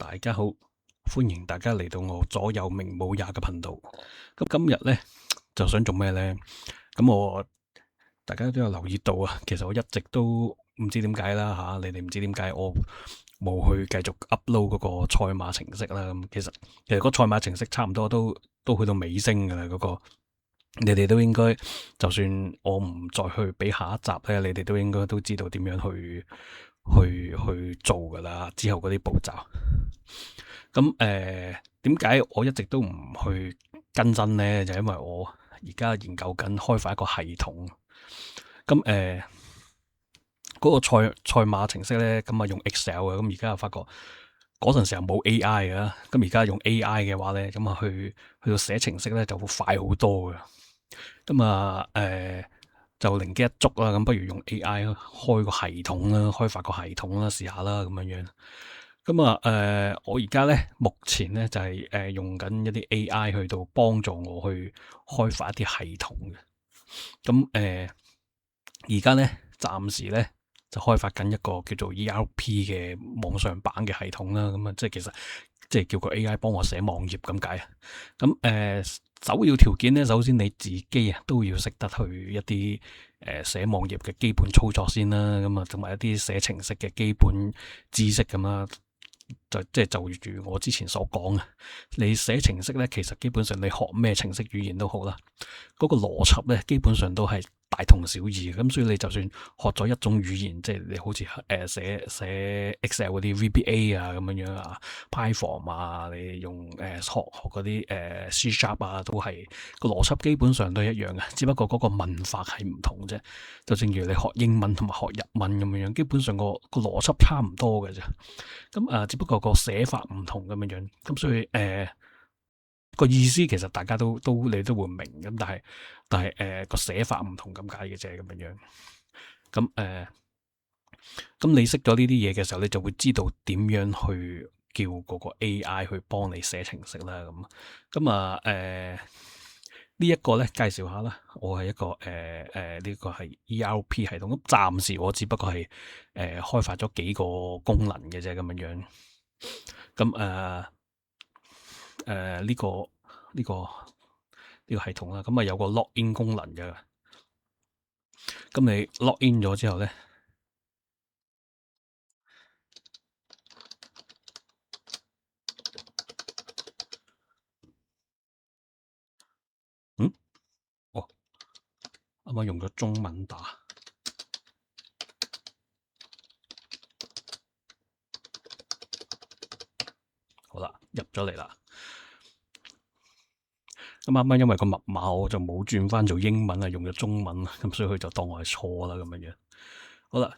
大家好，歡迎大家嚟到我左右明冇也嘅頻道。咁今日呢，就想做咩呢？大家都有留意到啊。其實我一直都唔知點解啦吓，你哋唔知點解我冇去繼續 upload 嗰個賽馬程式啦。咁其實個賽馬程式差唔多都去到尾聲噶啦。嗰個你哋都應該，就算我唔再去俾下一集呢，你哋都應該都知道點樣去做噶啦。之後嗰啲步驟。咁點解我一直都唔去更新呢？就因為我而家研究緊開發一個系統。咁嗰個賽馬程式咧，咁啊用 Excel 嘅。咁而家又發覺嗰陣時候冇 AI 嘅，咁而家用 AI 嘅話咧，咁啊去到寫程式咧就會快好多嘅。咁就靈機一觸啦，咁不如用 AI 開個系統啦，開發個系統啦，試下啦咁樣。咁我而家咧目前咧就係用緊一啲 AI 去到幫助我去開發一啲系統嘅。咁而家咧暫時咧就開發緊一個叫做 ERP 嘅網上版嘅系統啦。咁其實即係叫個 AI 幫我寫網頁咁解啊。咁首要條件咧，首先你自己都要識得去一啲寫網頁嘅基本操作先啦。咁啊，同埋一啲寫程式嘅基本知識咁啦。就如我之前所講啊，你寫程式咧，其實基本上你學咩程式語言都好啦，嗰個邏輯咧基本上都係大同小異嘅。咁所以你就算學咗一種語言，即係你好似寫 Excel 嗰啲 VBA 啊咁樣啊，Python 啊，你用學嗰啲C# 啊，都係個邏輯基本上都一樣嘅，只不過嗰個文法係唔同啫。就正如你學英文同埋學日文咁樣，基本上個邏輯差唔多嘅啫。咁只不過個寫法唔同咁樣，咁所以個意思其實大家你都會明咁，但係個寫法唔同咁解嘅啫，咁樣。咁你識咗呢啲嘢嘅時候，你就會知道點樣去叫嗰個 AI 去幫你寫程式啦。呢一個咧介紹下啦，我係一個呢個係 ERP 系統。咁暫時我只不過係開發咗幾個功能嘅啫，咁樣。咁呢個系統啦，咁啊有個 login 功能嘅。咁你 login 咗之後咧，啱啱用咗中文打，好啦，入咗嚟啦。咁啱啱因為個密碼我就冇轉翻做英文啊，用咗中文，咁所以佢就當我係錯啦，咁樣。好啦，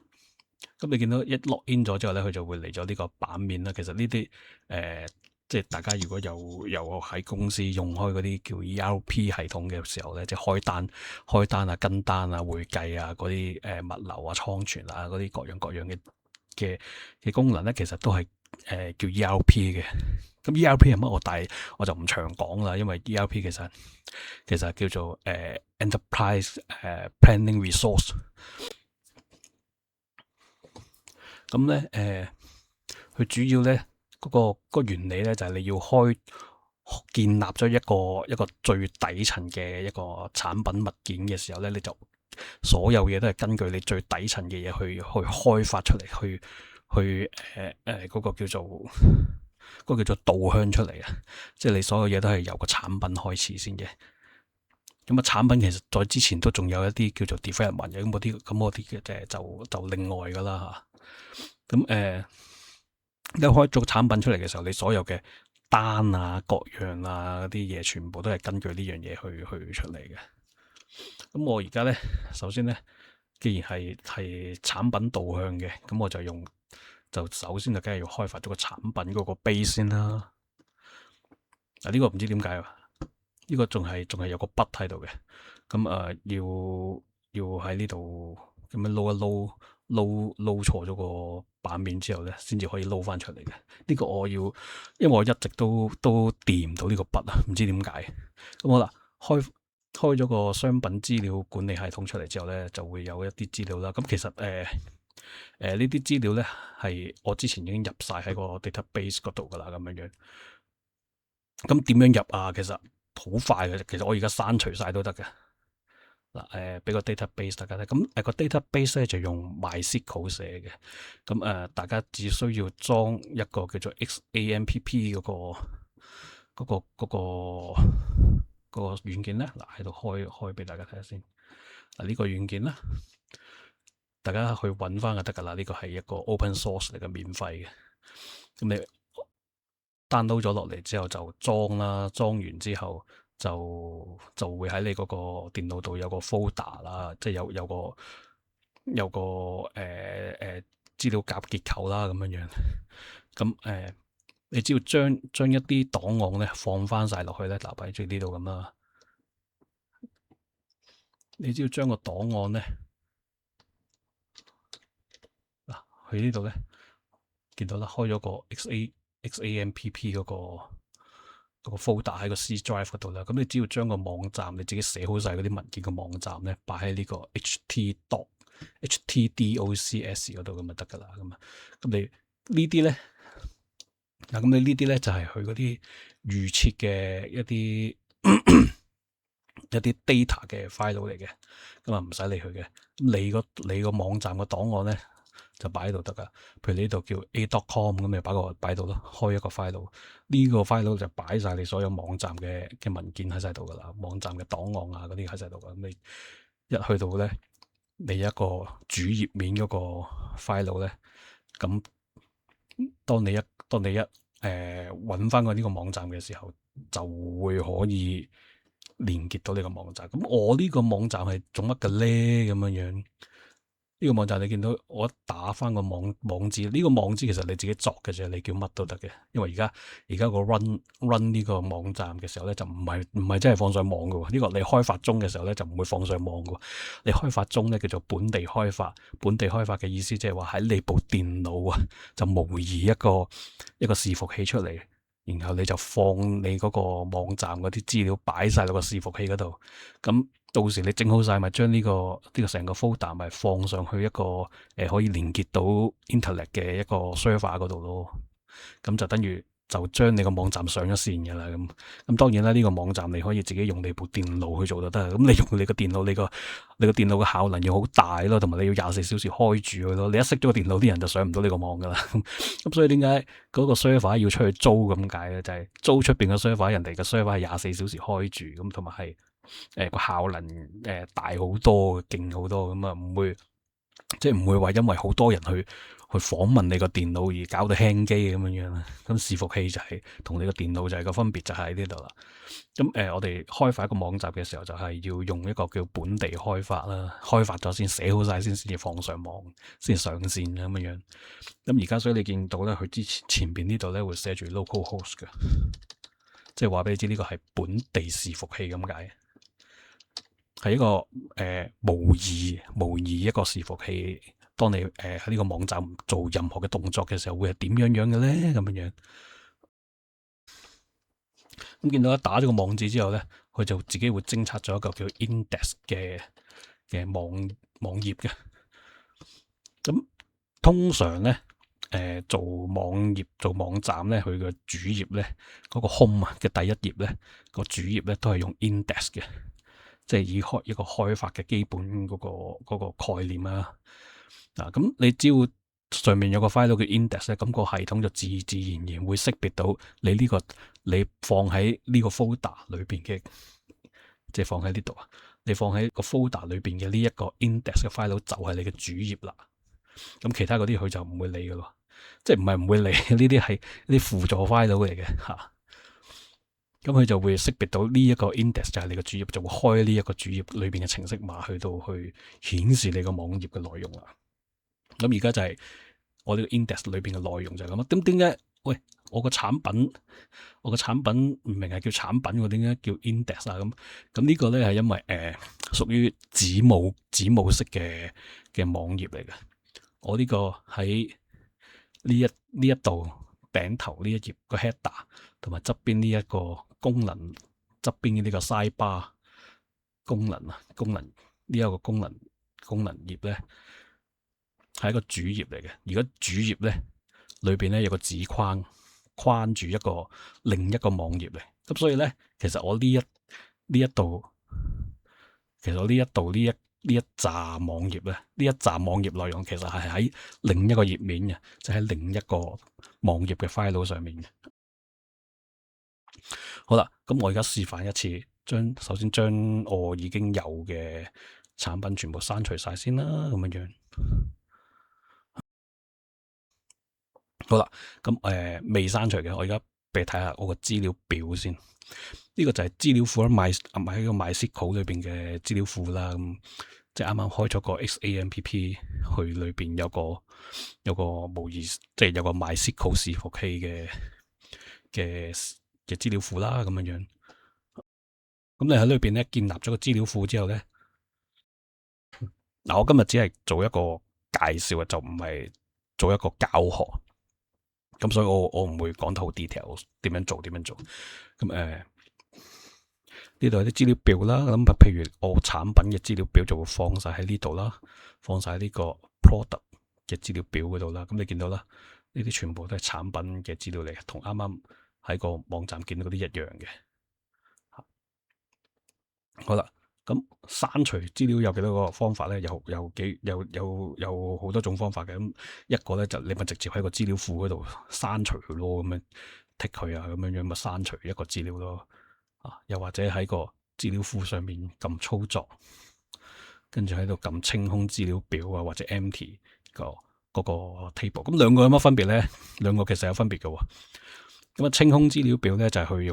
咁你見到一 login 咗之後咧，佢就會嚟咗呢個版面啦。其實呢啲即係大家如果有喺公司用開嗰啲叫 ERP 系統嘅時候咧，即係開單啊、跟單啊、會計啊嗰啲物流啊、倉存啊嗰啲各樣嘅功能咧，其實都係叫 ERP 嘅。咁 ERP 係乜？我就唔長講啦，因為 ERP 其實叫做Enterprise Planning Resource。咁咧佢主要咧嗰個原理咧就係你要建立咗一個最底層嘅一個產品物件嘅時候咧，你就所有嘢都係根據你最底層嘅嘢去開發出嚟，去嗰個叫做導向出嚟啊！即係你所有嘢都係由個產品開始先嘅。咁產品其實在之前都仲有一啲叫做 development 嘅，咁嗰啲嘅就另外噶啦吓。咁一開咗產品出嚟嘅時候，你所有嘅單啊、各樣啊啲嘢，全部都係根據呢樣嘢去出嚟嘅。咁我而家咧，首先咧，既然係產品導向嘅，咁我就首先就梗係要開發咗個產品嗰個 base 先啦。呢個唔知點解啊，呢個仲係有個筆喺度嘅。咁要喺呢度咁樣撈錯咗個版面之後咧，先至可以撈翻出嚟嘅。呢個因為我一直都掂唔到呢個筆啊，唔知點解。咁好啦，開咗個商品資料管理系統出嚟之後咧，就會有一啲資料啦。咁其實呢啲資料咧係我之前已經入晒喺個 database 嗰度噶啦，咁樣樣。咁點樣入啊？其實好快嘅，其實我而家刪除晒都得嘅。嗱，俾個 database 大家睇。咁個 database 咧就用 MySQL 寫嘅。咁大家只需要裝一個叫做 XAMPP 嗰個軟件咧。嗱，喺度開俾大家睇下先。嗱，呢個軟件啦，大家去揾翻就得噶啦。呢個係一個 open source 嚟嘅，免費嘅。咁你 download 咗落嚟之後就裝啦，裝完之後就會喺你嗰個電腦度有個 folder 啦，即係有個資料夾結構啦，咁樣樣。咁你只要將一啲檔案咧放翻晒落去咧，嗱，比如呢度咁啦，你只要將個檔案咧嗱，去呢度咧見到啦，開咗個 XAMPP 嗰個 folder 喺個 C drive 嗰度啦。咁你只要將個網站你自己寫好晒嗰啲文件嘅網站咧，擺喺呢個 htdocs 嗰度咁就得噶啦。咁你呢啲咧嗱，咁你呢啲咧就係佢嗰啲預設嘅一啲一啲 data 嘅 file 嚟嘅，咁啊唔使理佢嘅。咁你個網站個檔案咧就擺喺度得噶。譬如呢度叫 a.com 咁，你擺喺度咯，開一個 file。呢個 file 就擺晒你所有網站嘅文件喺晒度噶啦，網站嘅檔案啊嗰啲喺晒度噶。咁你一去到咧，你一個主頁面嗰個 file 咧，咁當你一揾翻個呢個網站嘅時候，就會可以連結到呢個網站。咁我呢個網站係做乜嘅咧？咁樣樣呢個網站你見到我打翻個網址，呢個網址其實你自己作嘅啫，你叫乜都得嘅。因為而家個 run 呢個網站嘅時候咧，就唔係真係放上網嘅。呢個你開發中嘅時候咧，就唔會放上網嘅。你開發中咧叫做本地開發，本地開發嘅意思即係話喺你部電腦啊，就模擬一個伺服器出嚟，然後你就放你嗰個網站嗰啲資料擺晒落個伺服器嗰度。咁到時你整好晒，咪將呢個成個 folder 咪放上去一個可以連結到 internet 嘅一個 server 嗰度咯。咁就等於就將你個網站上咗線嘅啦。咁當然啦，呢個網站你可以自己用你部電腦去做就得。咁你用你個電腦，你個電腦嘅效能要好大咯，同埋你要24小時開住佢咯。你一熄咗個電腦，啲人就上唔到呢個網噶啦。咁所以點解嗰個 server 要出去租咁解咧？就係租出邊嘅 server，人哋嘅 server 係24小時開住，咁同埋係個效能大好多，勁好多。咁啊唔會話因為好多人去訪問你個電腦而搞到輕機咁樣啦。咁伺服器就係同你個電腦就係個分別就喺呢度啦。咁我哋開發一個網站嘅時候就係要用一個叫本地開發啦，開發咗先寫好晒先至放上網，先上線咁樣。咁而家所以你見到咧，佢之前邊呢度咧會寫住 localhost 嘅，即係話俾你知呢個係本地伺服器咁解。係一個模擬一個伺服器，當你喺呢個網站做任何嘅動作嘅時候，會係點樣嘅咧？咁樣。咁見到一打咗個網址之後咧，佢就自己會偵測咗一個叫 index 嘅網頁嘅。咁通常咧，做網頁做網站咧，佢嘅主頁咧嗰個 home 啊嘅第一頁咧個主頁咧都係用 index 嘅。即係以一個開發嘅基本嗰個概念啦。咁你只要上面有個 file 叫 index 咧，咁個系統就自然會識別到你呢個你放喺呢個 folder 裏邊嘅，即係放喺呢度啊。你放喺個 folder 裏邊嘅呢一個 index 嘅 file 就係你嘅主頁啦。咁其他嗰啲佢就唔會理噶咯，即係唔係唔會理，呢啲係啲輔助 file 嚟嘅嚇。咁佢就會識別到呢一個 index 就係你個主頁，就會開呢一個主頁裏邊嘅程式碼去顯示你個網頁嘅內容啦。咁而家就係我呢個 index 裏邊嘅內容就係咁啊。咁點解？喂，我個產品唔明係叫產品，我點解叫 index 啊？咁呢個咧係因為屬於子母式嘅網頁嚟嘅。我呢個喺呢一度頂頭呢一頁個 header 同埋側邊呢一個功能側邊嘅呢個 sidebar 功能呢一個功能頁咧，係一個主頁嚟嘅。而個主頁咧裏邊咧有個紙框住另一個網頁嚟。咁所以咧，其實我呢一度，其實我呢一紮網頁咧，呢一紮網頁內容其實係喺另一個頁面嘅，就喺另一個網頁嘅 file 上面嘅。好啦，咁我而家示範一次，首先將我已經有嘅產品全部刪除晒先啦，咁樣樣。好啦，咁未刪除嘅，我而家俾你睇下我個資料表先。呢個就係資料庫啦，喺個 MySQL 裏邊嘅資料庫啦。咁即係啱啱開咗個 XAMPP，去裏邊有個模擬，即係有個 MySQL 伺服器嘅資料庫啦，咁樣樣。咁你喺裏邊咧建立咗個資料庫之後咧，嗱，我今日只係做一個介紹啊，就唔係做一個教學。咁所以我唔會講得好 detail 點樣做。咁呢度有啲資料表啦。咁譬如我產品嘅資料表就會放晒喺呢度啦，放晒喺呢個 product 嘅資料表嗰度啦。咁你見到啦，呢啲全部都係產品嘅資料嚟，同啱啱喺個網站見到嗰啲一樣嘅。好啦，咁刪除資料有幾多個方法咧？有好多種方法嘅。咁一個咧就你咪直接喺個資料庫嗰度刪除佢咯，咁樣剔佢啊，咁樣咪刪除一個資料咯。又或者喺個資料庫上面撳操作，跟住喺度撳清空資料表啊，或者 empty 嗰個 table。咁兩個有乜分別咧？兩個其實有分別嘅。咁清空資料表咧就係去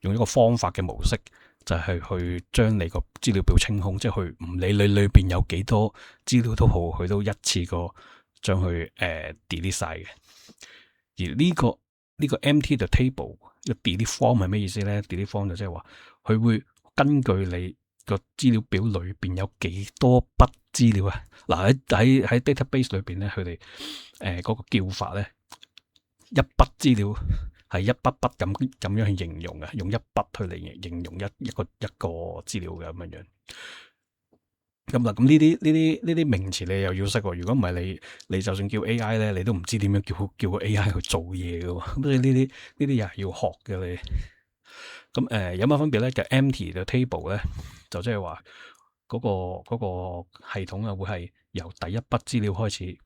用一個方法嘅模式，就係去將你個資料表清空，即係去唔理你裏邊有幾多資料都好，佢都一次過將佢delete 晒嘅。而呢個 empty the table 嘅 delete form 係咩意思咧？delete form 就即係話佢會根據你個資料表裏邊有幾多筆資料啊。嗱，喺 database 裏邊咧，佢哋嗰個叫法咧，一筆資料係一筆筆咁樣去形容嘅，用一筆去嚟形容一個資料嘅咁樣樣。咁啦，咁呢啲名詞你又要識喎。如果唔係你就算叫 AI 咧，你都唔知點樣叫個 AI 去做嘢嘅。咁所以呢啲又係要學嘅你。咁有乜分別咧？就 empty 嘅 table 咧，就即係話嗰個系統啊，會係由第一筆資料開始。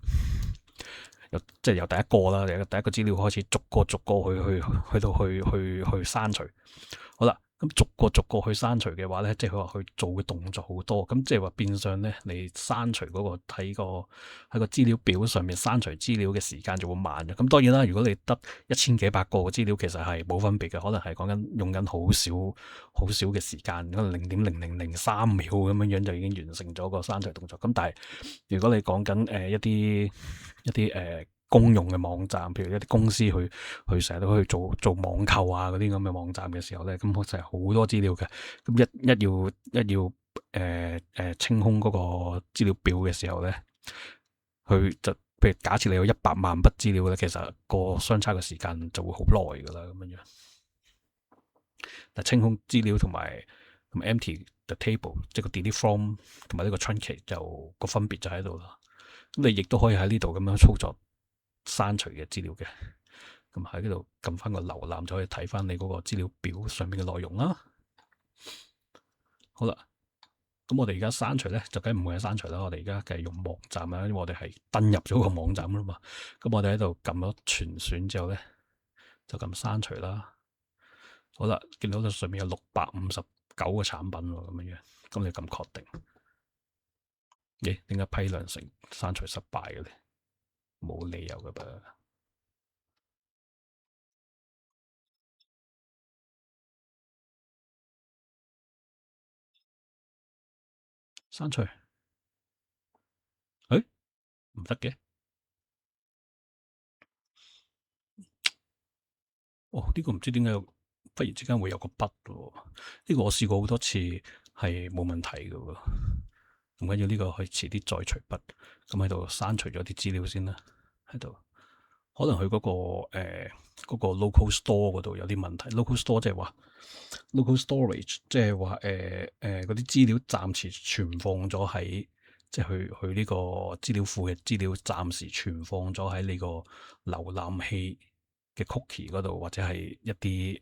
即係由第一個啦，第一個資料開始，逐個去刪除。好啦，咁逐個去刪除嘅話咧，即係佢話佢做嘅動作好多，咁即係話變相咧，你刪除嗰個喺個資料表上面刪除資料嘅時間就會慢嘅。咁當然啦，如果你得1000幾百個嘅資料，其實係冇分別嘅，可能係講緊用緊好少嘅時間，可能0.0003秒咁樣樣就已經完成咗個刪除動作。咁但係如果你講緊一啲公用嘅網站，譬如一啲公司去成日都去做網購啊嗰啲咁嘅網站嘅時候咧，咁就係好多資料嘅。咁一要清空嗰個資料表嘅時候咧，佢就譬如假設你有100萬筆資料咧，其實個相差嘅時間就會好耐噶啦，咁樣樣。但清空資料同埋咁 empty the table，即係個 delete from 同埋呢個 truncate 就個分別就喺度啦。咁你亦都可以喺呢度咁樣操作刪除嘅資料嘅。咁喺呢度撳翻個瀏覽就可以睇翻你嗰個資料表上面嘅內容啦。好啦，咁我哋而家刪除咧就梗唔會係刪除啦，我哋而家繼續用網站啦，因為我哋係登入咗個網站啦嘛。咁我哋喺度撳咗全選之後咧，就撳刪除啦。好啦，見到上面有659個產品喎，咁樣樣，咁你撳確定。咦？點解批量成刪除失敗嘅咧？冇理由噶噃。刪除，誒，唔得嘅。哦，呢個唔知點解忽然之間會有個筆喎。呢個我試過好多次係冇問題嘅喎。唔緊要，呢個可以遲啲再除筆。咁喺度刪除咗啲資料先啦。喺度，可能佢嗰個 local store 嗰度有啲問題。local store 即係話 local storage，即係話嗰啲資料暫時存放咗喺即係佢呢個資料庫嘅資料暫時存放咗喺你個瀏覽器嘅 cookie 嗰度，或者係一啲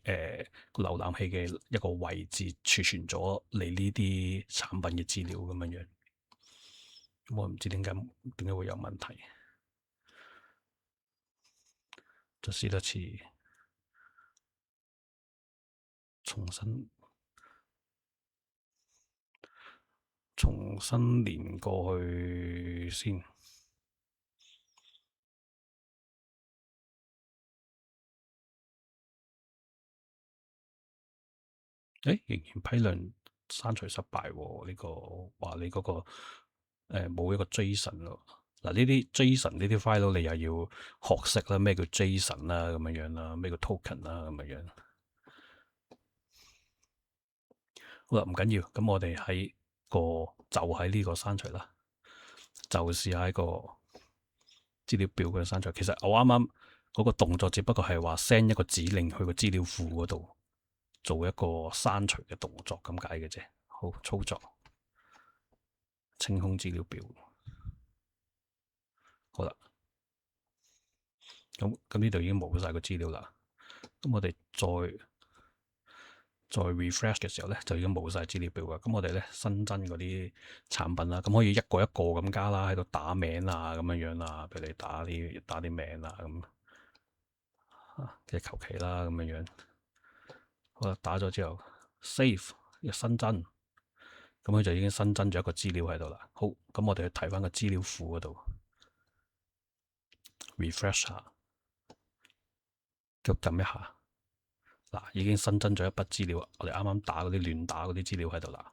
瀏覽器嘅一個位置儲存咗你呢啲產品嘅資料咁樣樣。咁我唔知點解會有問題。再試多次，重新連過去先。仍然批量刪除失敗喎。呢個話你嗰個冇一個 JSON 咯。嗱，呢啲 JSON 呢啲 file 你又要學識啦，咩叫 JSON 啦，咁樣樣啦，咩叫 token 啦，咁樣樣。好啦，唔緊要，咁我哋就喺呢個刪除啦，就試下一個資料表嘅刪除。其實我啱啱嗰個動作只不過係話 send 一個指令去個資料庫嗰度做一個刪除嘅動作咁解嘅啫。好，操作清空資料表。好啦，咁呢度已經冇晒個資料啦。咁我哋再 refresh 嘅時候咧，就已經冇晒資料表噶。咁我哋咧新增嗰啲產品啦，咁可以一個一個咁加啦，喺度打名啊，咁樣樣啊，俾你打啲名啊，咁即係求其啦，咁樣樣。好啦，打咗之後 save 一新增，咁佢就已經新增咗一個資料喺度啦。好，咁我哋去睇翻個資料庫嗰度 refresh 下，腳撳一下。嗱，已經新增咗一筆資料，我哋啱啱亂打嗰啲資料喺度啦。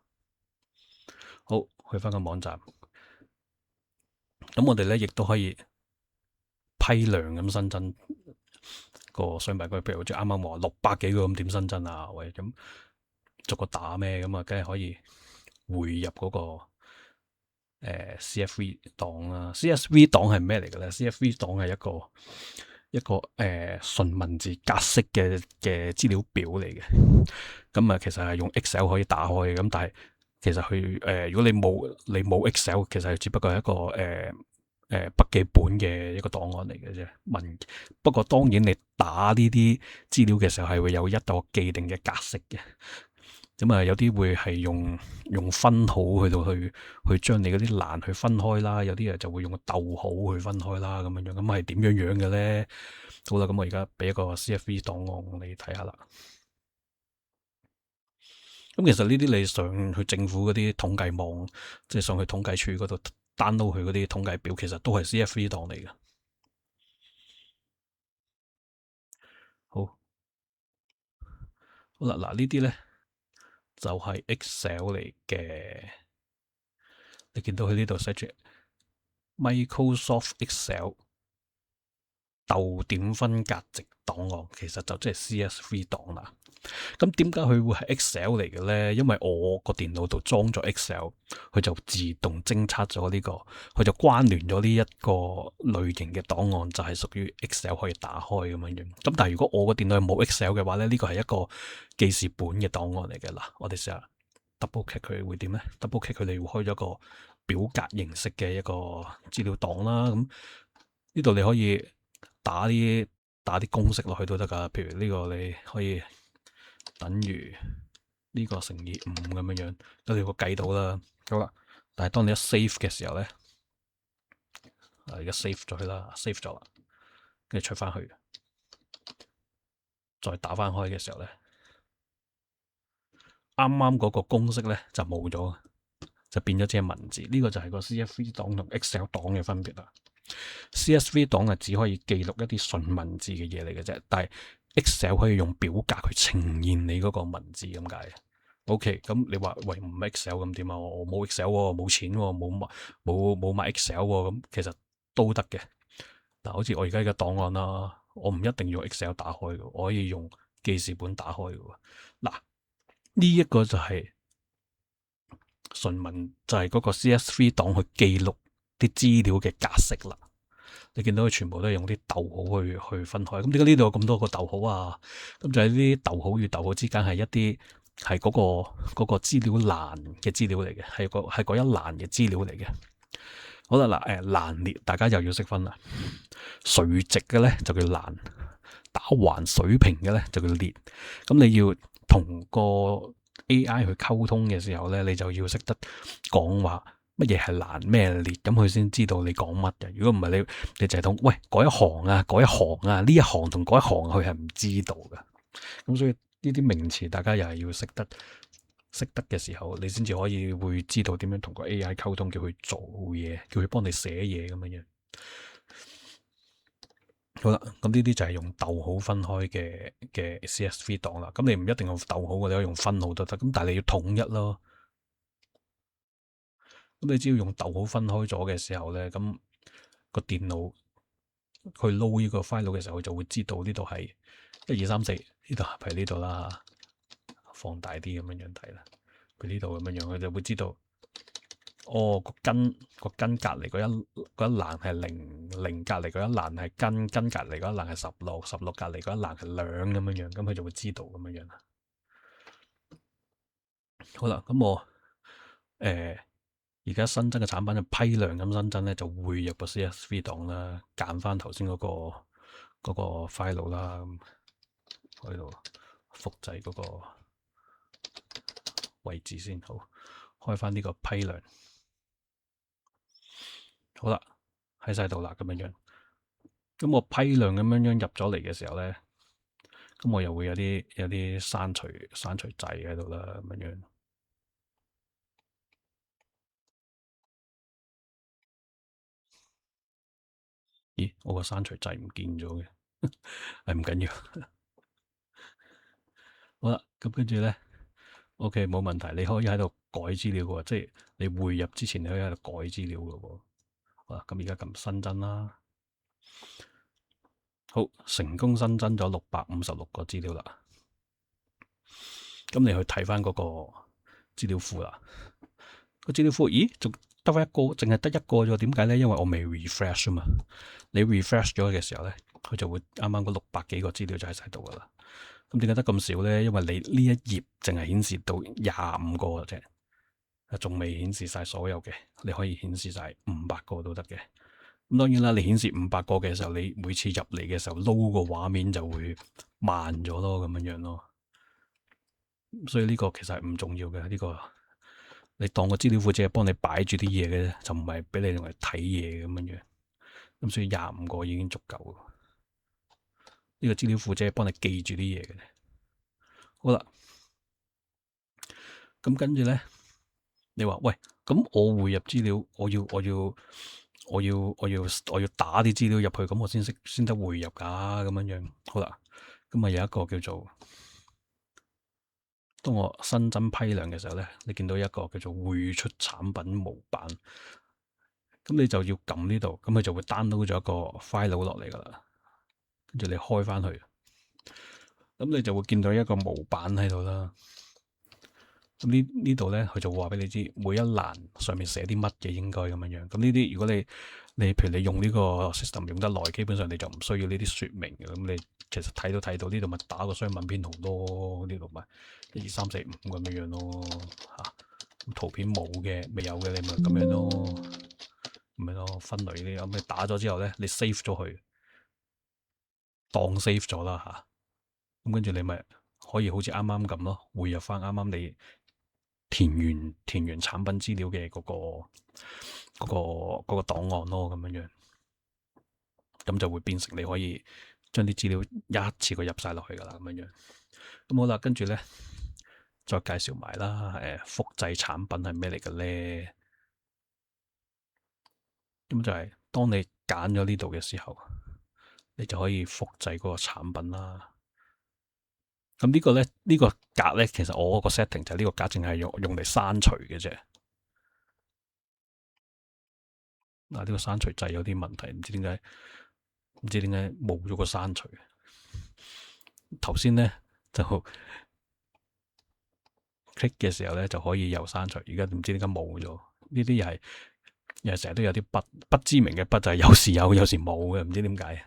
好，去翻個網站，咁我哋咧亦都可以批量咁新增個商品，譬如好似啱啱話600幾個咁，點新增啊？喂，咁逐個打咩？咁啊，梗係可以匯入嗰個CSV 檔啦。CSV 檔係咩嚟嘅咧？CSV 檔係一個純文字格式嘅資料表嚟嘅。咁啊，其實係用 Excel 可以打開嘅。咁但係其實佢如果你冇 Excel，其實只不過係一個筆記本嘅一個檔案嚟嘅啫。不過當然你打呢啲資料嘅時候係會有一個既定嘅格式嘅。咁啊，有啲會係用分號去將你嗰啲欄去分開啦，有啲人就會用個逗號去分開啦，咁樣樣。咁係點樣嘅咧？好啦，咁我而家俾一個 CSV 檔案你睇下啦。咁其實呢啲你上去政府嗰啲統計網，即係上去統計處嗰度 download 佢嗰啲統計表，其實都係 CSV 檔嚟嘅。好啦，嗱呢啲咧就係 Excel 嚟嘅。你見到佢呢度寫住 Microsoft Excel 逗點分隔值檔案，其實就即係 CSV 檔啦。咁點解佢會係 Excel 嚟嘅咧？因為我個電腦度裝咗 Excel，佢就自動偵測咗呢個，佢就關聯咗呢一個類型嘅檔案，就係屬於 Excel 可以打開咁樣樣。咁但係如果我個電腦係冇 Excel 嘅話咧，呢個係一個記事本嘅檔案嚟嘅。嗱，我哋試下 double click 佢會點咧？double click 佢哋會開咗個表格形式嘅一個資料檔啦。咁呢度你可以打啲公式落去都得噶。譬如呢個你可以等於呢個乘以5咁樣樣，咁你會計到啦。好啦，但係當你一 save 嘅時候咧，而家 save 咗佢啦，save 咗啦，跟住出翻去，再打翻開嘅時候咧，啱啱嗰個公式咧就冇咗，就變咗隻文字。呢個就係個 CSV 檔同 Excel 檔嘅分別啦。CSV 檔係只可以記錄一啲純文字嘅嘢嚟嘅啫，但係 Excel 可以用表格去呈現你嗰個文字咁解。OK，咁你話喂唔 Excel 咁點啊？我冇 Excel 喎，冇錢喎，冇買 Excel 喎，咁其實都得嘅。嗱，好似我而家嘅檔案啦，我唔一定要用 Excel 打開嘅，我可以用記事本打開嘅。嗱，呢一個就係純文，就係嗰個 CSV 檔去記錄啲資料嘅格式啦。你見到佢全部都係用啲逗號去分開，咁點解呢度有咁多個逗號啊？咁就係呢啲逗號與逗號之間係一啲係嗰個資料欄嘅資料嚟嘅，係嗰一欄嘅資料嚟嘅。好啦，嗱，欄列大家又要識分啦。垂直嘅咧就叫欄，打橫水平嘅咧就叫列。咁你要同個 AI 去溝通嘅時候咧，你就要識得講話乜嘢係欄咩列，咁佢先知道你講乜嘅。如果唔係你就係同喂嗰一行啊，嗰一行啊，呢一行同嗰一行佢係唔知道嘅。咁所以呢啲名詞大家又係要識得嘅時候，你先至可以會知道點樣同個 AI 溝通，叫佢做嘢，叫佢幫你寫嘢咁樣。好啦，咁呢啲就係用逗號分開嘅 CSV 檔啦。咁你唔一定用逗號嘅，你可以用分號都得。咁但係你要統一咯。咁你只要用逗號分開咗嘅時候咧，咁個電腦去撈呢個 file 嘅時候，佢就會知道呢度係1、2、3、4，呢度係呢度啦。放大啲咁樣睇啦，佢呢度咁樣，佢就會知道。哦，個根隔離嗰一欄係0，隔離嗰一欄係根隔離嗰一欄係16，16隔離嗰一欄係兩咁樣，咁佢就會知道咁樣啦。好啦，咁我而家新增嘅產品嘅批量咁新增咧，就匯入個 CSV 檔啦，揀翻頭先嗰個 file 啦，喺度複製嗰個位置先。好，開翻呢個批量。好啦，喺晒度啦，咁樣。咁我批量咁樣入咗嚟嘅時候咧，咁我又會有啲刪除掣喺度啦，咁樣。咦，我個刪除掣唔見咗嘅，係唔緊要。好啦，咁跟住咧 ，OK 冇問題，你可以喺度改資料嘅，即係你匯入之前你可以喺度改資料嘅。好啦，咁而家撳新增啦。好，成功新增咗656個資料啦。咁你去睇翻嗰個資料庫啦。個資料庫，咦，仲得翻一個，淨係得一個啫？點解咧？因為我未 refresh 啊嘛。你 refresh 咗嘅時候咧，佢就會啱啱嗰600幾個資料就喺晒度噶啦。咁點解得咁少咧？因為你呢一頁淨係顯示到25個嘅啫，仲未顯示晒所有嘅。你可以顯示晒500個都得嘅。咁當然啦，你顯示500個嘅時候，你每次入嚟嘅時候撈個畫面就會慢咗咯，咁樣咯。所以呢個其實係唔重要嘅，呢個你當個資料庫只係幫你擺住啲嘢嘅啫，就唔係俾你用嚟睇嘢咁樣。咁所以25個已經足夠。呢個資料庫只係幫你記住啲嘢嘅。好啦，咁跟住咧，你話喂，咁我匯入資料，我要打啲資料入去，咁我先得匯入噶，咁樣。好啦，咁啊有一個叫做，當我新增批量嘅時候咧，你見到一個叫做匯出產品模板，咁你就要撳呢度，咁佢就會 download 咗一個 file 落嚟噶啦，跟住你開翻去，咁你就會見到一個模板喺度啦。咁呢度咧，佢就會話俾你知每一欄上面寫啲乜嘢應該咁樣。咁呢啲如果你譬如你用呢個 system 用得耐，基本上你就唔需要呢啲說明嘅。咁你其實睇到呢度咪打個雙文編號咯，呢度咪1、2、3、4、5咁樣咯嚇。圖片冇嘅未有嘅，你咪咁樣咯，咁樣咯，分類啲。咁你打咗之後咧，你 save 咗佢，當 save 咗啦嚇。咁跟住你咪可以好似啱啱咁咯，匯入翻啱啱你填完產品資料嘅嗰個檔案咯，咁樣，咁就會變成你可以將啲資料一次過入晒落去噶啦，咁樣。咁好啦，跟住咧再介紹埋啦，複製產品係咩嚟嘅咧？咁就係當你揀咗呢度嘅時候，你就可以複製嗰個產品啦。咁呢個咧，呢個格咧，其實我個 setting 就係呢個格，淨係用嚟刪除嘅啫。嗱，呢個刪除掣有啲問題，唔知點解冇咗個刪除。頭先咧就 click 嘅時候咧就可以有刪除，而家唔知點解冇咗。呢啲又係成日都有啲不知名嘅筆，就係有時有，有時冇嘅，唔知點解。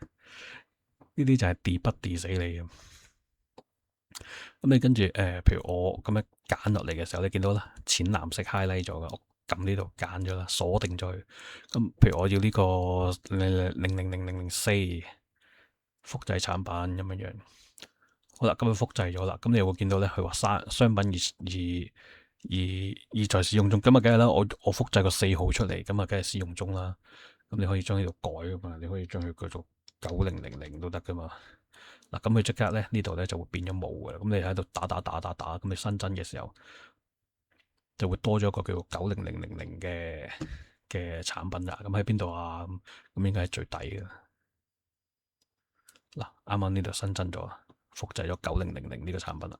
呢啲就係 debug 死你嘅。咁你跟住譬如我咁樣揀落嚟嘅時候，你見到啦，淺藍色 highlight 咗嘅，我撳呢度揀咗啦，鎖定咗佢。咁譬如我要呢個0000004複製產品咁樣樣。好啦，咁佢複製咗啦，咁你會見到咧，佢話商品而在使用中，咁啊梗係啦，我複製個4號出嚟，咁啊梗係使用中啦。咁你可以將呢度改噶嘛，你可以將佢叫做9000都得噶嘛。嗱，咁佢即刻咧呢度咧就會變咗冇噶啦。咁你喺度打，咁你新增嘅時候就會多咗一個叫做90000嘅產品啦。咁喺邊度啊？咁應該係最底嘅。嗱，啱啱呢度新增咗，複製咗9000呢個產品啦。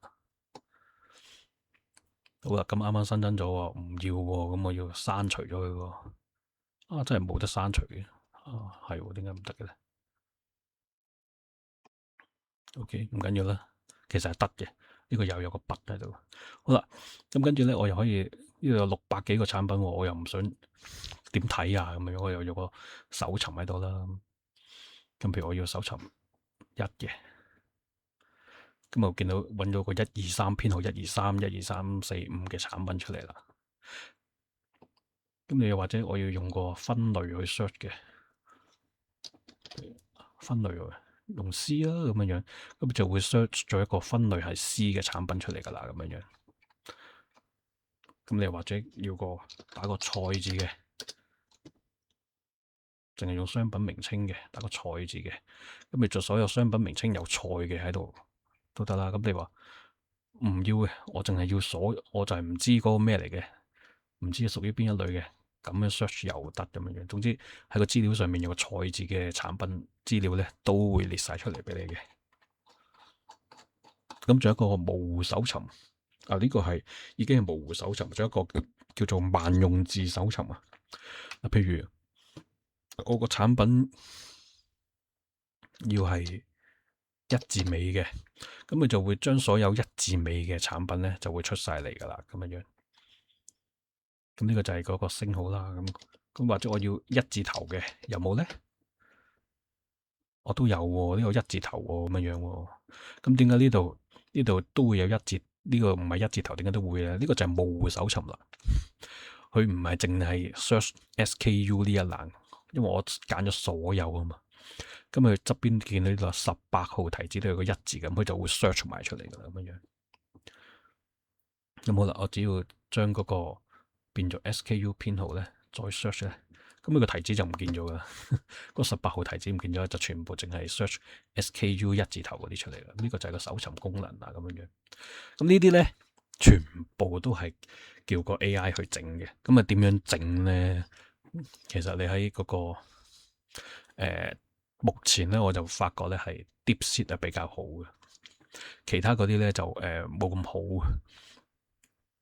好啦，咁啱啱新增咗喎，唔要喎，咁我要刪除咗佢喎。啊，真係冇得刪除嘅。啊，係喎，點解唔得嘅咧？OK，唔緊要啦，其實係得嘅。呢個又有個筆喺度。好啦，咁跟住咧，我又可以呢度有600幾個產品喎，我又唔想點睇啊，咁樣我又有個搜尋喺度啦。咁譬如我要搜尋1嘅。咁我見到揾咗個123編號123、12345嘅產品出嚟啦。咁你又或者我要用個分類去 search 嘅，分類用 C 啦，咁樣，咁就會 search 咗一個分類係 C 嘅產品出嚟噶啦，咁樣。咁你又或者要打個菜字嘅，淨係用商品名稱嘅，打個菜字嘅，咁你就所有商品名稱有菜嘅喺度都得啦。咁你話唔要嘅，我淨係要我就係唔知嗰個咩嚟嘅，唔知屬於邊一類嘅，咁樣 search 又得咁樣。總之喺個資料上面有個菜字嘅產品資料咧，都會列晒出嚟俾你嘅。咁仲有一個模糊搜尋啊，呢個係已經係模糊搜尋，仲有一個叫做萬用字搜尋啊。譬如我個產品要係一字尾嘅，咁佢就會將所有一字尾嘅產品咧就會出晒嚟噶啦，咁樣。咁呢個就係嗰個星號啦。咁或者我要一字頭嘅，有冇咧？我都有喎，呢個一字頭喎，咁樣喎。咁點解呢度都會有一字？呢個唔係一字頭，點解都會咧？呢個就係模糊搜尋啦。佢唔係淨係 search SKU 呢一欄，因為我揀咗所有啊嘛。咁佢側邊見到呢個18號提子都有個一字咁，佢就會 search 埋出嚟噶啦，咁樣。咁好啦，我只要將嗰個變做 SKU 編號咧，再 search 咧，咁佢個提子就唔見咗噶啦。嗰18號提子唔見咗，就全部淨係 search SKU 一字頭嗰啲出嚟啦。呢個就係個搜尋功能啦，咁樣。咁呢啲咧，全部都係叫個 AI 去整嘅。咁啊，點樣整咧？其實你喺嗰個目前咧，我就發覺咧係 DeepSeek 係比較好嘅，其他嗰啲咧就冇咁好。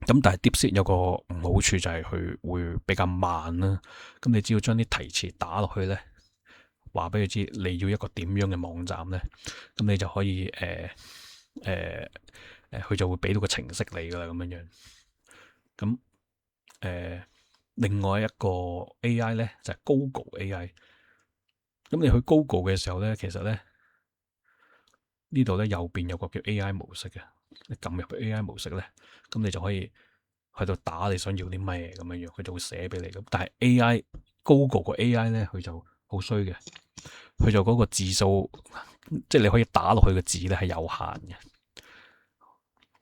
咁但係 DeepSeek 有個唔好處就係佢會比較慢啦。咁你只要將啲題詞打落去咧，話俾佢知你要一個點樣嘅網站咧，咁你就可以佢就會俾到個程式你噶啦，咁樣樣。咁另外一個 AI 咧就係 Google AI。咁你去 Google 嘅時候咧，其實咧呢度咧右邊有個叫 AI 模式嘅，你撳入去 AI 模式咧，咁你就可以喺度打你想要啲咩咁樣樣，佢就會寫俾你咁。但係 Google 個 AI 咧，佢就好衰嘅，佢就嗰個字數，即係你可以打落去嘅字咧係有限嘅。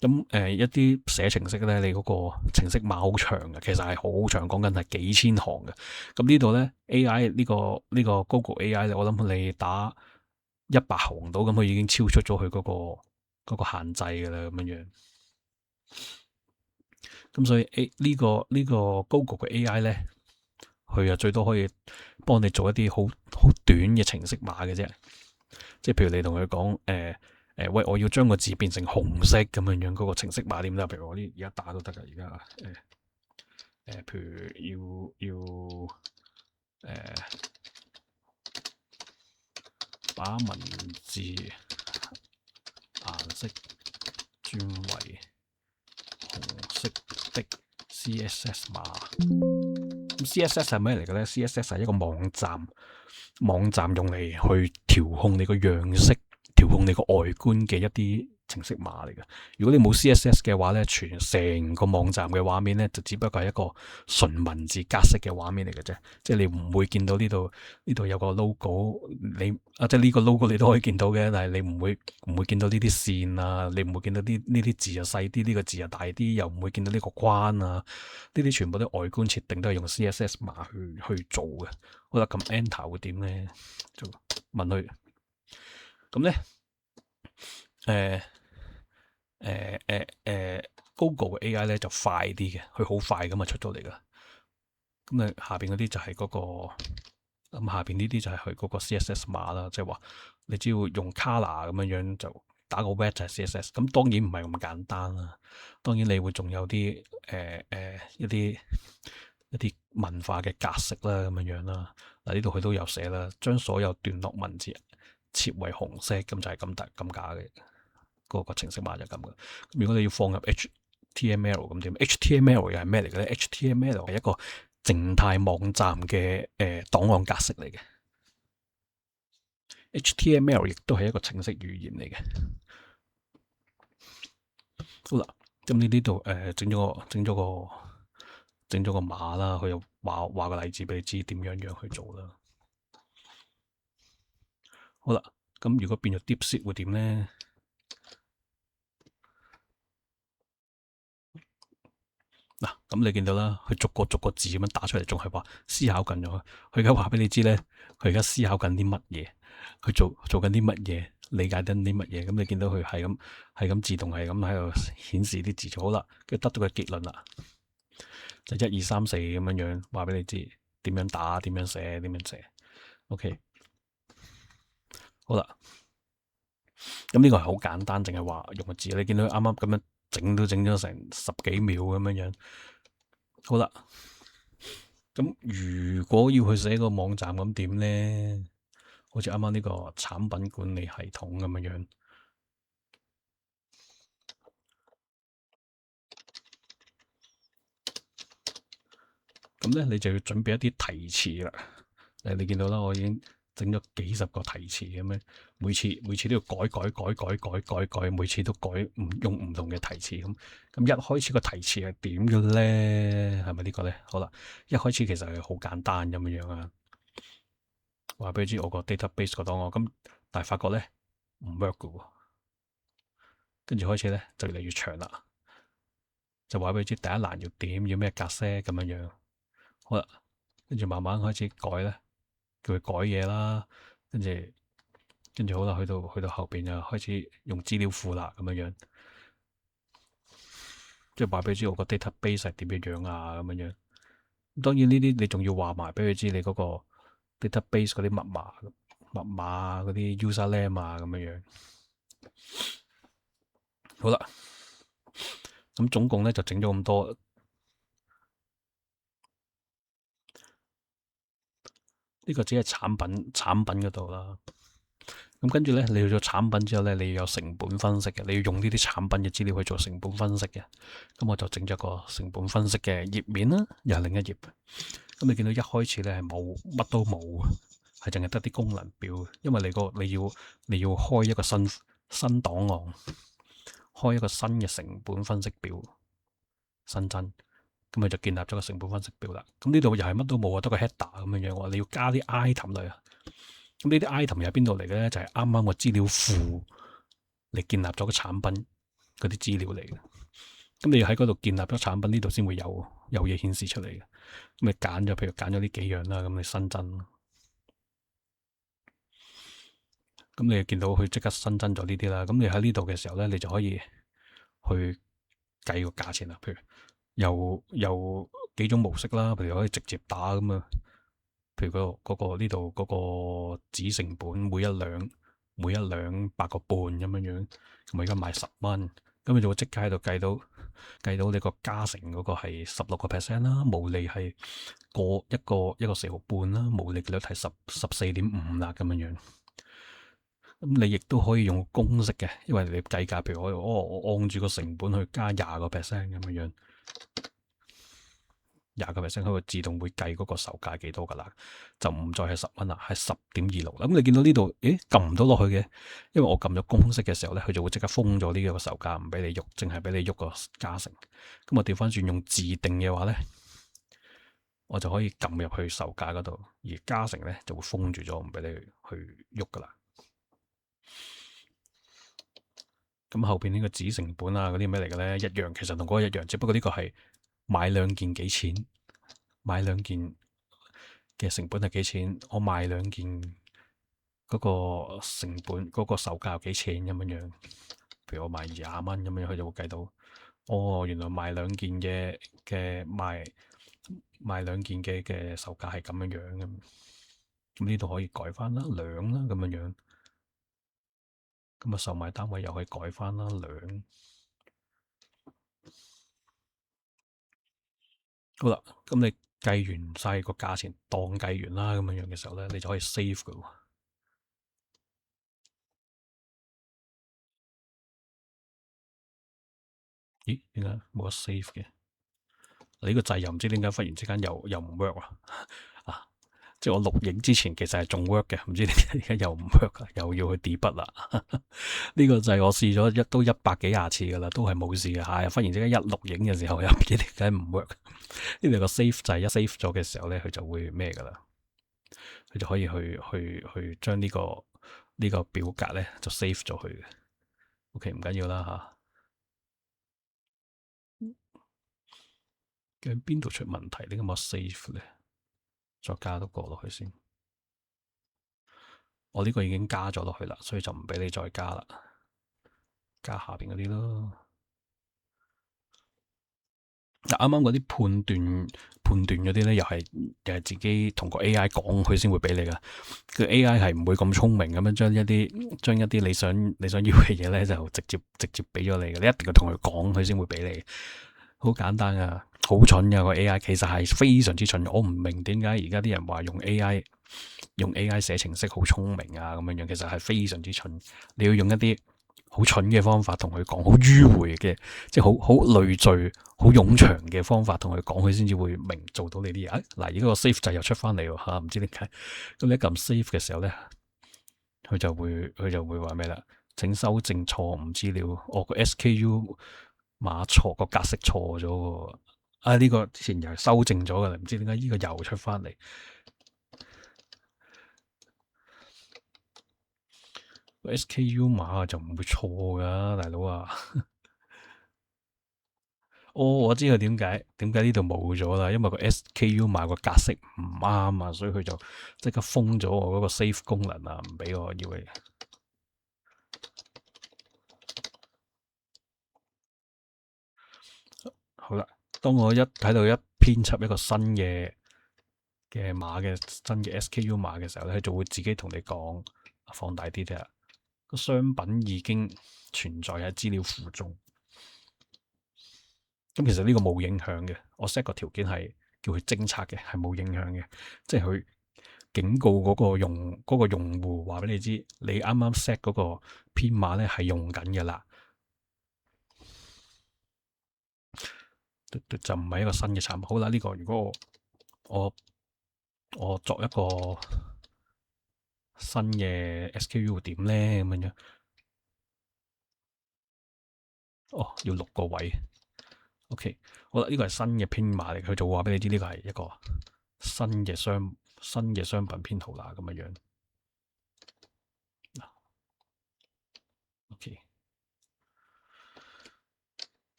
咁一啲寫程式咧，你嗰個程式碼好長嘅，其實係好長，講緊係幾千行嘅。咁呢度咧 AI 呢個 Google AI 咧，我諗你打100行到，咁佢已經超出咗佢嗰個限制㗎啦，咁樣樣。咁所以呢個 Google 嘅 AI 咧，佢啊最多可以幫你做一啲好短嘅程式碼嘅啫。即係譬如你同佢講喂，我要將個字變成紅色咁樣樣，嗰個程式碼點啦？譬如我而家打都得噶，而家譬如要把文字顏色轉為紅色的 CSS 碼。咁 CSS 係咩嚟嘅咧？CSS 係一個網站用嚟去調控你個樣式，調控你個外觀嘅一啲程式碼嚟嘅。如果你冇 CSS 嘅話咧，成個網站嘅畫面咧就只不過係一個純文字格式嘅畫面嚟嘅啫，即係你唔會見到呢度有個 logo，即係呢個 logo 你都可以見到嘅，但係你唔會見到呢啲線啊，你唔會見到呢啲字就細啲，呢個字就大啲，又唔會見到呢個框啊，呢啲全部都外觀設定都係用 CSS 碼去做嘅。好啦，咁 Enter 會點咧？就問佢，咁咧，Google 嘅 AI 咧就快啲嘅，佢好快咁啊出到嚟噶。咁啊下邊嗰啲就係嗰個，咁下邊呢啲就係佢嗰個 CSS 碼啦，即係話你只要用 color 咁樣樣就打個 wet 就係 CSS。咁當然唔係咁簡單啦，當然你會仲有啲一啲文化嘅格式啦咁樣樣啦。嗱呢度佢都有寫啦，將所有段落文字設為紅色，咁就係咁假嘅。個程式碼就咁嘅。如果你要放入 HTML 咁點？HTML 又係咩嚟嘅咧？HTML 係一個靜態網站嘅檔案格式嚟嘅。HTML 亦都係一個程式語言嚟嘅。好啦，咁呢度整咗個碼啦，佢又話個例子俾你知點樣去做啦。好啦，咁如果變咗 DeepSeek 會點咧？嗱，咁你見到啦，佢逐個字咁樣打出嚟，仲係話思考緊咗。佢而家話俾你知咧，佢而家思考緊啲乜嘢，佢做緊啲乜嘢，理解緊啲乜嘢。咁你見到佢係咁自動係咁喺度顯示啲字就好啦，跟住得到個結論啦，就1、2、3、4咁樣樣話俾你知點樣打，點樣寫，點樣寫。OK， 好啦，咁呢個係好簡單，淨係話用個字。你見到佢啱啱咁樣整咗成10幾秒咁樣樣。好啦，咁如果要去寫個網站咁點咧？好似啱啱呢個產品管理系統咁樣樣。咁咧你就要準備一啲提詞啦。你見到啦，我已經整咗幾十個提詞咁樣，每次都要改，每次都用唔同嘅提詞咁。咁一開始個提詞係點嘅咧？係咪呢個咧？好啦，一開始其實係好簡單咁樣樣啊。話俾你知我個 database 個檔案，咁但係發覺咧唔 work 嘅喎。跟住開始咧就越嚟越長啦，就話俾你知第一欄要點，要咩格式咁樣樣。好啦，跟住慢慢開始改咧，叫佢改嘢啦。跟住好啦，去到後邊就開始用資料庫啦，咁樣樣，即係話俾你知我個 database 係點樣樣啊，咁樣樣。當然呢啲你仲要話埋俾佢知你嗰個 database 嗰啲密碼嗰啲 username 啊，咁樣樣。好啦，咁總共咧就整咗咁多。呢個只係產品嗰度啦。咁跟住咧，你要做產品之後咧，你要有成本分析嘅，你要用呢啲產品嘅資料去做成本分析嘅。咁我就整咗個成本分析嘅頁面啦，又係另一頁。咁你見到一開始咧係冇乜都冇，係淨係得啲功能表。因為你要開一個新檔案，開一個新嘅成本分析表新增。咁咪就建立咗個成本分析表啦。咁呢度又係乜都冇啊，得個 header 咁樣樣。你要加啲 item 嚟啊。咁呢啲 item 又係邊度嚟嘅咧？就係啱啱個資料庫你建立咗個產品嗰啲資料嚟嘅。咁你要喺嗰度建立咗產品，呢度先會有嘢顯示出嚟嘅。咁你揀咗，譬如揀咗呢幾樣啦，咁你新增。咁你見到佢即刻新增咗呢啲啦。咁你喺呢度嘅時候咧，你就可以去計個價錢啦。譬如有幾種模式啦，譬如可以直接打咁啊。譬如嗰個呢度嗰個紙成本每一兩8個半咁樣樣，咁我而家賣10蚊，咁你就會即刻喺度計到你個加成嗰個係16%啦，毛利係一個4毫半啦，毛利率係14.5啦咁樣樣。咁你亦都可以用公式嘅，因為你計價，譬如我按住個成本去加20%咁樣樣。20%，佢會自動會計嗰個售價幾多噶啦，就唔再係10蚊啦，係10.26。咁你見到呢度，誒撳唔到落去嘅，因為我撳咗公式嘅時候咧，佢就會即刻封咗呢個售價，唔俾你喐，淨係俾你喐個加成。咁我調翻轉用自定嘅話咧，我就可以撳入去售價嗰度，而加成咧就會封住咗，唔俾你去喐噶啦。咁後邊呢個紙成本啊，嗰啲咩嚟嘅咧？一樣，其實同嗰個一樣，只不過呢個係買兩件幾錢，買兩件嘅成本係幾錢，我賣兩件嗰個成本嗰個售價幾錢咁樣樣。譬如我賣20蚊咁樣，佢就會計到，哦，原來賣兩件嘅賣兩件嘅售價係咁樣樣咁。咁呢度可以改翻啦，兩啦咁樣樣。咁啊，售賣單位又可以改翻啦，兩。好啦，咁你計完晒個價錢，當計完啦咁樣樣嘅時候咧，你就可以 save 噶。咦？點解冇得 save 嘅？你呢個掣又唔知點解忽然之間又唔 work 啊？啊，即係我錄影之前其實係仲 work 嘅，唔知點解而家又唔 work 啊？又要去 debug 啦。呢個掣我試咗都100幾廿次噶啦，都係冇事嘅。係忽然之間一錄影嘅時候又唔知點解唔 work。呢度個 save 掣一 save 咗嘅時候咧，佢就會咩噶啦？佢就可以去將呢個表格咧就 save 咗佢嘅。OK，唔緊要啦吓。究竟邊度出問題？呢個冇 save 咧，再加多個落去先。我呢個已經加咗落去啦，所以就唔俾你再加啦。加下邊嗰啲咯。嗱，啱啱嗰啲判斷嗰啲咧，又係自己同個 AI 講，佢先會俾你噶。個 AI 係唔會咁聰明咁樣將一啲你想要嘅嘢咧，就直接俾咗你嘅。你一定要同佢講，佢先會俾你。好簡單啊，好蠢噶個 AI，其實係非常之蠢。我唔明點解而家啲人話用 AI 寫程式好聰明啊咁樣樣，其實係非常之蠢。你要用一啲好蠢嘅方法同佢講，好迂迴嘅，即係好累贅、好冗長嘅方法同佢講，佢先至會明做到你啲嘢。嗱，而家個 save 掣又出翻嚟喎嚇，唔知點解。咁你一撳 save 嘅時候咧，佢就會話咩啦？請修正錯誤資料，我個 SKU 碼錯，個格式錯咗喎。呢個之前又係修正咗噶啦，唔知點解呢個又出翻嚟。SKU 碼就唔會錯噶，大佬啊！哦，我知道點解呢度冇咗啦，因為個 SKU 碼個格式唔啱啊，所以佢就即刻封咗我嗰個 save 功能啊，唔俾我要嘅。好啦，當我睇到一編輯一個新嘅 SKU 碼嘅時候咧，佢就會自己同你講，放大啲啫。個商品已經存在喺資料庫中。咁其實呢個冇影響嘅，我 set 個條件係叫佢偵測嘅，係冇影響嘅。即係佢警告嗰個用戶話俾你知，你啱啱 set 嗰個編碼咧係用緊嘅啦，就唔係一個新嘅產品。好啦，呢個如果我作一個新嘅 SKU 點咧咁樣，要6個位。OK，好啦，呢個係新嘅編碼嚟，佢就話俾你知呢個係一個新嘅商品編號啦，咁樣樣。OK，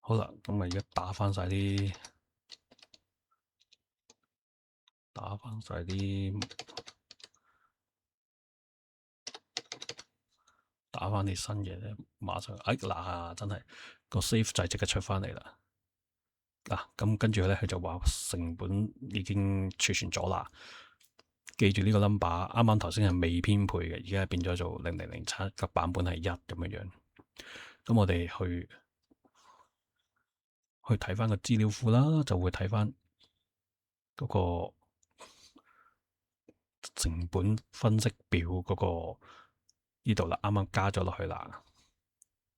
好啦，咁我而家打翻晒啲新嘅咧，馬上嗱，真係個 save 就即刻出翻嚟啦。咁跟住咧，佢就話成本已經儲存咗啦。記住呢個 number，啱啱頭先係未編配嘅，而家變咗做0007個版本係1咁樣樣。咁我哋去睇翻個資料庫啦，就會睇翻嗰個成本分析表嗰個呢度啦，啱啱加咗落去啦。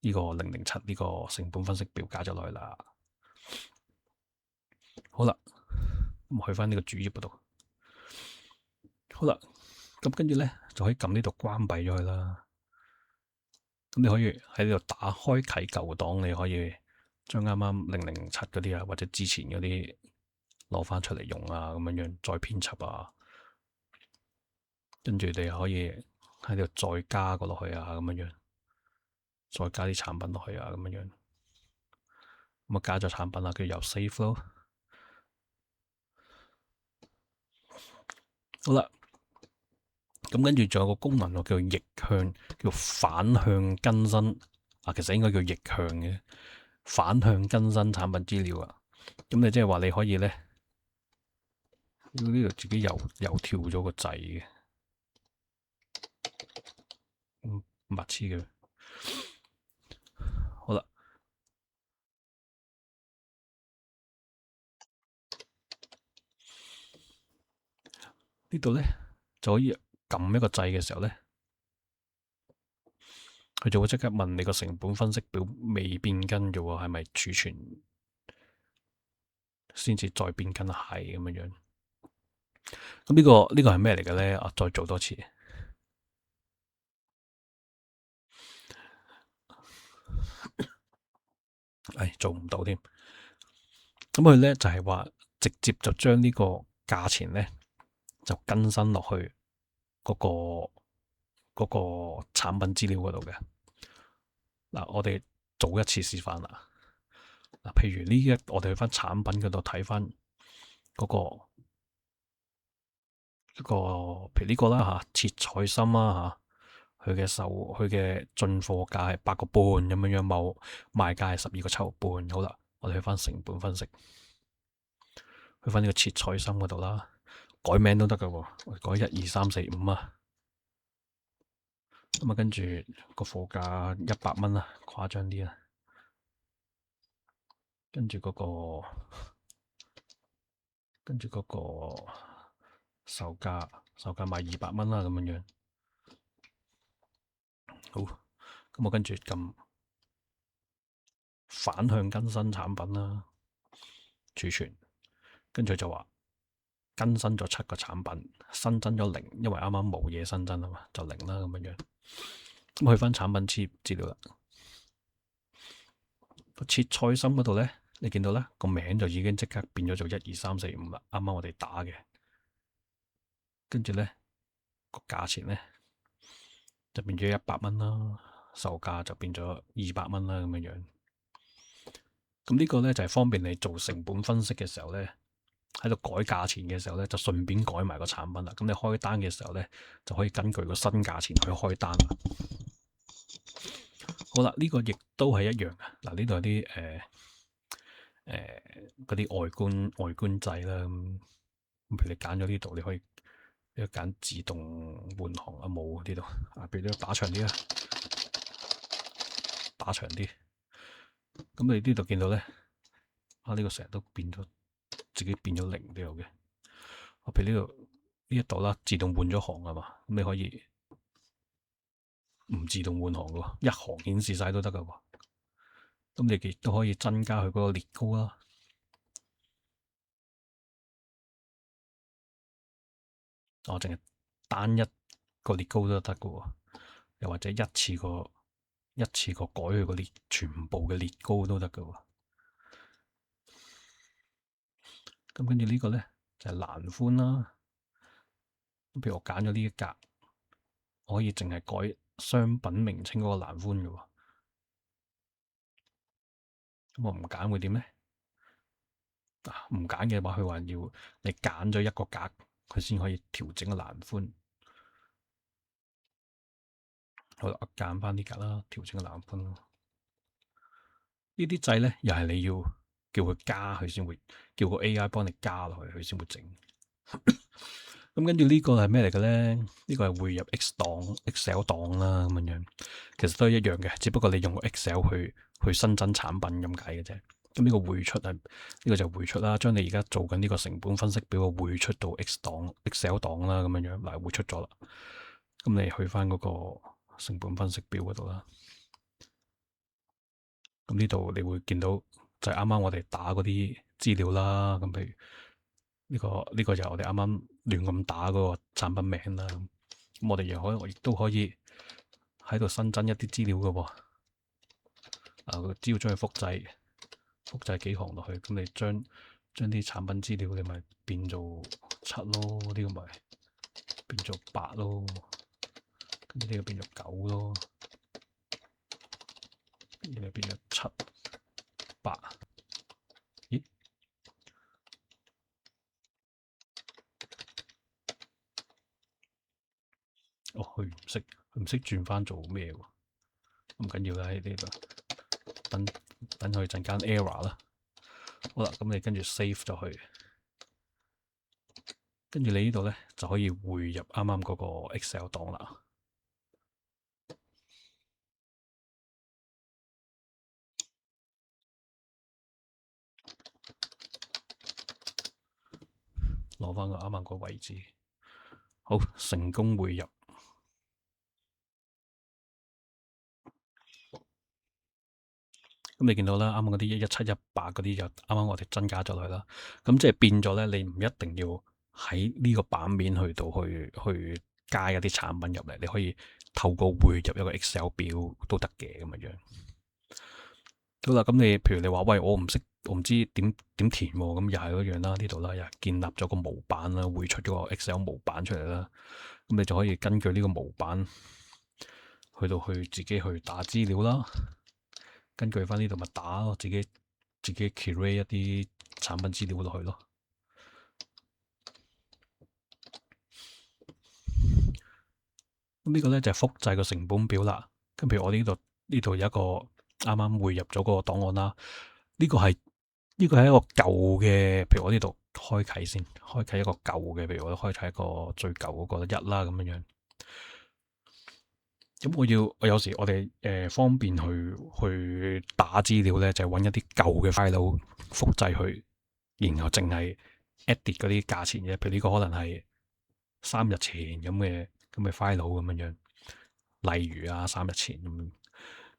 呢個007呢個成本分析表加咗落去啦。好啦，咁去翻呢個主頁嗰度。好啦，咁跟住咧就可以撳呢度關閉咗佢啦。咁你可以喺呢度打開啟舊檔，你可以將啱啱007嗰啲啊，或者之前嗰啲攞翻出嚟用啊，咁樣樣再編輯啊。跟住你可以喺呢度再加個落去啊，咁樣樣再加啲產品落去啊，咁樣樣咁啊，加咗產品啦，跟住又 save 咯。好啦，咁跟住仲有個功能叫逆向，叫反向更新啊。其實應該叫逆向嘅反向更新產品資料啊。咁你即係話你可以咧呢度自己又跳咗個掣嘅，白痴嘅。好啦，呢度咧就可以撳一個掣嘅時候咧，佢就會即刻問你個成本分析表未變更嘅喎，係咪儲存先至再變更？係咁樣樣。咁呢個係咩嚟嘅咧？啊，再做多次。做唔到添。咁佢咧就係話直接就將呢個價錢咧就更新落去嗰個產品資料嗰度嘅。嗱，我哋做一次示範啦。嗱，譬如我哋去翻產品嗰度睇翻嗰個譬如呢個啦嚇，切菜心啦嚇，佢嘅進貨價係8個半咁樣樣，賣價係12個7毫半。好啦，我哋去翻成本分析，去翻呢個切菜心嗰度啦，改名都得噶喎，改12345啊。咁啊，跟住個貨價100蚊啦，誇張啲啦。跟住嗰個售價賣200蚊啦，咁樣樣。好，咁我跟住撳反向更新產品啦，儲存，跟住就話更新咗7個產品，新增咗0，因為啱啱冇嘢新增啊嘛，就0啦，咁樣樣。咁去翻產品資料啦，個切菜心嗰度咧，你見到咧個名就已經即刻變咗做12345啦，啱啱我哋打嘅。跟住咧個價錢咧就變咗100蚊啦，售價就變咗200蚊啦，咁樣樣。咁呢個咧就係方便你做成本分析嘅時候咧，喺度改價錢嘅時候咧，就順便改埋個產品啦。咁你開單嘅時候咧，就可以根據個新價錢去開單啦。好啦，呢個亦都係一樣嘅。嗱，呢度有啲嗰啲外觀掣啦。咁譬如你揀咗呢度，你可以揀自動換行啊，冇呢度啊，譬如你打長啲啦，打長啲。咁你呢度見到咧，呢個成日都變咗，自己變咗0都有嘅。譬如呢一度啦，自動換咗行啊嘛，咁你可以唔自動換行嘅，一行顯示晒都得噶。咁你亦都可以增加佢嗰個列高啦。淨係單一個列高都得嘅，又或者一次過改佢個全部嘅列高都得嘅。咁跟住呢個咧就係欄寬啦。咁譬如我揀咗呢一格，我可以淨係改商品名稱嗰個欄寬嘅。咁我唔揀會點咧？唔揀嘅話，佢話要你揀咗一個格，佢先可以調整個欄寬。好啦，我揀翻呢格啦，調整個欄寬咯。呢啲掣咧，又係你要叫佢加，佢先會叫個 AI 幫你加落去，佢先會整。咁跟住呢個係咩嚟嘅咧？呢個係匯入 Excel 檔啦，咁樣樣，其實都係一樣嘅，只不過你用個 Excel 去新增產品咁解嘅啫。咁呢個匯出係呢個就匯出啦，將你而家做緊呢個成本分析表嘅匯出到 Excel 檔啦，咁樣樣嗱，匯出咗啦。咁你去翻嗰個成本分析表嗰度啦。咁呢度你會見到就係啱啱我哋打嗰啲資料啦。咁譬如呢個就係我哋啱啱亂咁打嗰個產品名啦。咁我哋亦都可以喺度新增一啲資料嘅喎。只要將佢複製幾行落去，咁你將啲產品資料你咪變做7咯，呢個咪變做8咯，跟住呢個變做9咯，呢個變做7、8。咦？哦，佢唔識轉翻做咩喎？唔緊要啦，喺呢度等佢陣間 error 啦。好啦，咁你跟住 save 咗佢，跟住你呢度咧就可以匯入啱啱嗰個 Excel 檔啦。攞翻個啱啱個位置，好，成功匯入。咁你見到啦，啱啱嗰啲11、18嗰啲就啱啱我哋增加咗落去啦。咁即係變咗咧，你唔一定要喺呢個版面去加一啲產品入嚟，你可以透過匯入一個 Excel 表都得嘅咁樣。好啦，咁你譬如你話喂，我唔知點填喎，咁又係嗰樣啦。呢度啦，又建立咗個模板啦，匯出咗個 Excel 模板出嚟啦。咁你就可以根據呢個模板去自己去打資料啦。根據翻呢度咪打咯，自己 create 一啲產品資料落去咯。咁呢個咧就係複製個成本表啦。咁譬如我呢度有一個啱啱匯入咗嗰個檔案啦。呢個係一個舊嘅，譬如我呢度開啟先，開啟一個舊嘅，譬如我開啟一個最舊嗰個1啦咁樣。咁我有時我哋方便去打資料咧，就係揾一啲舊嘅 file 複製去，然後淨係 edit 嗰啲價錢嘅。譬如呢個可能係3日前咁嘅 file 咁樣，例如3日前咁，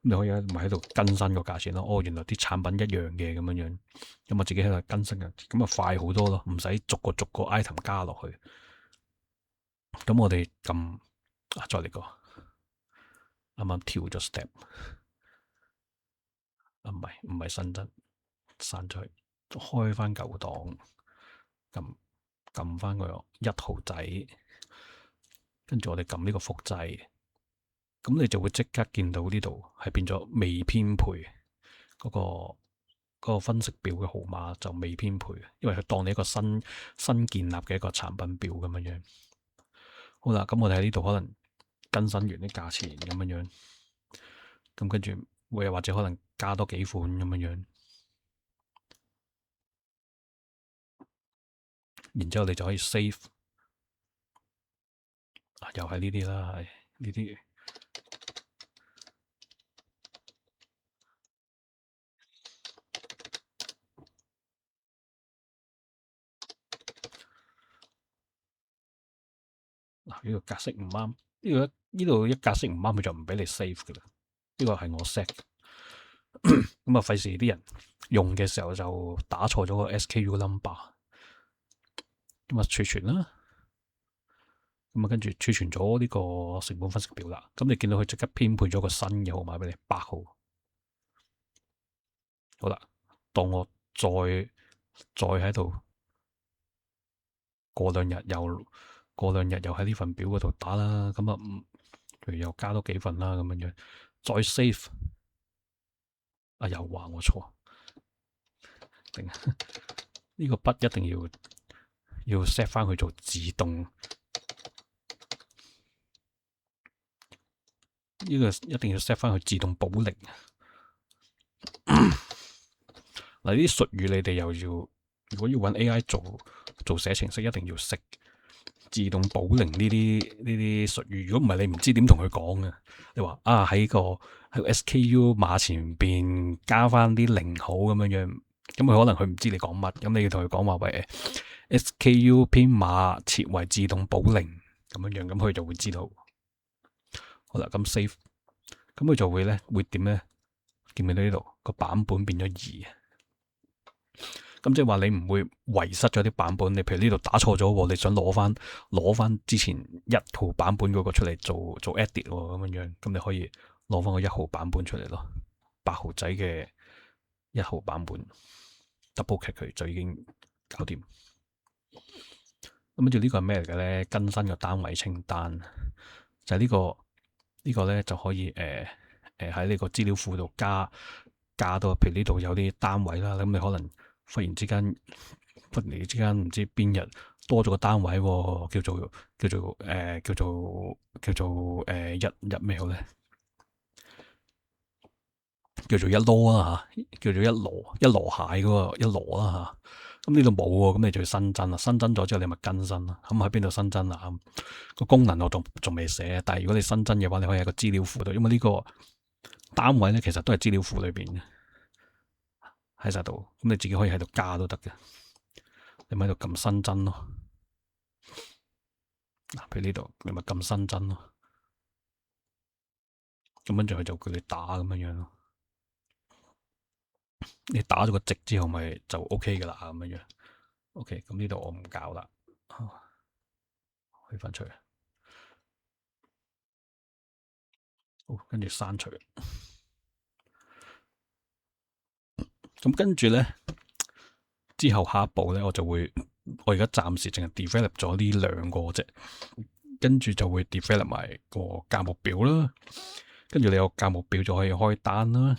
你可以咪喺度更新個價錢咯。哦，原來啲產品一樣嘅咁樣，咁我自己喺度更新嘅，咁啊快好多咯，唔使逐個 item 加落去。咁我哋撳再嚟個。啱啱跳咗 step，唔係新增，刪咗去，開翻舊檔，撳翻個1號仔，跟住我哋撳呢個複製，咁你就會即刻見到呢度係變咗未編配嗰個分析表嘅號碼就未編配，因為佢當你一個新建立嘅一個產品表咁樣。好啦，咁我哋喺呢度可能更新完啲價錢咁樣。咁跟住會或者可能加多幾款咁樣，然之後你就可以 save，又係呢啲啦，係呢啲。嗱，呢個格式唔啱，呢度一格式唔啱，佢就唔俾你 save 噶啦。呢個係我 set，咁啊費事啲人用嘅時候就打錯咗個 SKU number，咁啊儲存啦，咁啊跟住儲存咗呢個成本分析表啦。咁你見到佢即刻編配咗個新嘅號碼俾你，8號。好啦，當我再喺度過兩日又喺呢份表嗰度打啦，咁啊譬如又加多幾份啦咁樣，再 save，又話我錯，定呢個筆一定要 set 翻去做自動，呢個一定要 set 翻去自動保零。嗱，呢啲術語你哋又要，如果要揾 AI 做寫程式，一定要識自動保零呢啲術語。如果唔係，你唔知點同佢講嘅。你話喺個 SKU 碼前邊加翻啲零號咁樣，咁佢可能佢唔知你講乜。咁你要同佢講話喂，SKU 編碼設為自動保零咁樣，咁佢就會知道。好啦，咁 save，咁佢就會點咧？見唔見到呢度個版本變咗2？咁即係話你唔會遺失咗啲版本，你譬如呢度打錯咗，你想攞翻之前1號版本嗰個出嚟做 edit 咁樣，咁你可以攞翻個1號版本出嚟咯，8號仔嘅1號版本 double click 佢就已經搞掂。咁跟住呢個係咩嚟嘅咧？更新個單位清單就係呢個咧就可以喺呢個資料庫度加到，譬如呢度有啲單位啦，咁你可能忽然之間唔知邊日多咗個單位，叫做一咩好咧？叫做一籮啦嚇，叫做一籮蟹嗰個一籮啦嚇。咁呢度冇喎，咁你就要新增啦。新增咗之後，你咪更新啦。咁喺邊度新增啊？個功能我仲未寫，但係如果你新增嘅話，你可以喺個資料庫度，因為呢個單位咧其實都係資料庫裏邊嘅，喺晒度。咁你自己可以喺度加都得嘅。你咪喺度撳新增咯。嗱，譬如呢度，你咪撳新增咯。咁跟住佢就叫你打咁樣咯。你打咗個值之後，咪就 OK 噶啦咁樣。OK，咁呢度我唔搞啦，開翻出嚟。好，跟住刪除。咁跟住咧，之後下一步咧，我而家暫時淨係 develop 咗呢2個啫，跟住就會 develop 埋個價目表啦。跟住你有價目表就可以開單啦。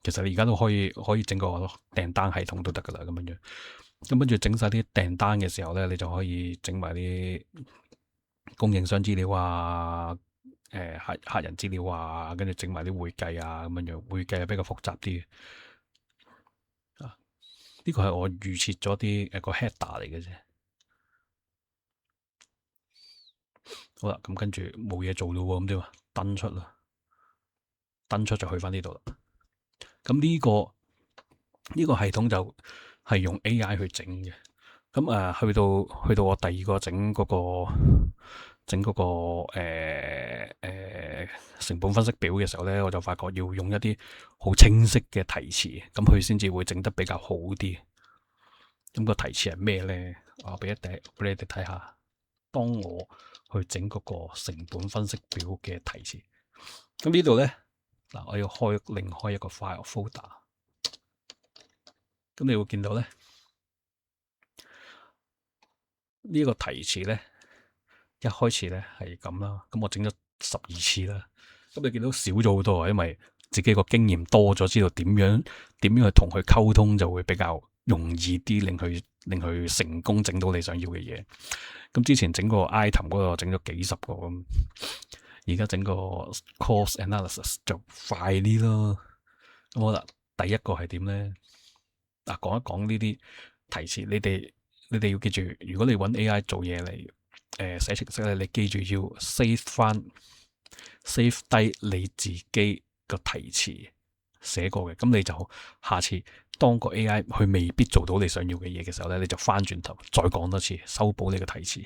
其實你而家都可以整個訂單系統都得噶啦，咁樣。咁跟住整晒啲訂單嘅時候咧，你就可以整埋啲供應商資料啊，客人資料啊，跟住整埋啲會計啊，咁樣。會計係比較複雜啲嘅。呢個係我預設咗啲個 header 嚟嘅啫。好啦，咁跟住冇嘢做咯喎，咁點啊？登出啦，登出就去翻呢度啦。咁呢個系統就係用 AI 去整嘅。咁去到我第2個整嗰個成本分析表嘅時候咧，我就發覺要用一啲好清晰嘅題詞，咁佢先至會整得比較好啲。咁個題詞係咩咧？我俾你哋睇下。當我去整嗰個成本分析表嘅題詞，咁呢度咧嗱，我要另開一個 file folder。咁你會見到咧，呢個題詞咧一開始咧係咁啦。咁我整咗12次啦。咁你見到少咗好多啊，因為自己個經驗多咗，知道點樣去同佢溝通就會比較容易啲，令佢成功整到你想要嘅嘢。咁之前整個 item 嗰個整咗幾十個咁，而家整個 cost analysis 就快啲咯。咁好啦，第一個係點咧？嗱，講一講呢啲題詞，你哋要記住，如果你揾 AI 做嘢嚟寫程式咧，你記住要 save 低你自己個題詞寫過嘅，咁你就下次當個 AI 佢未必做到你想要嘅嘢嘅時候咧，你就翻轉頭再講多次，修補你個題詞。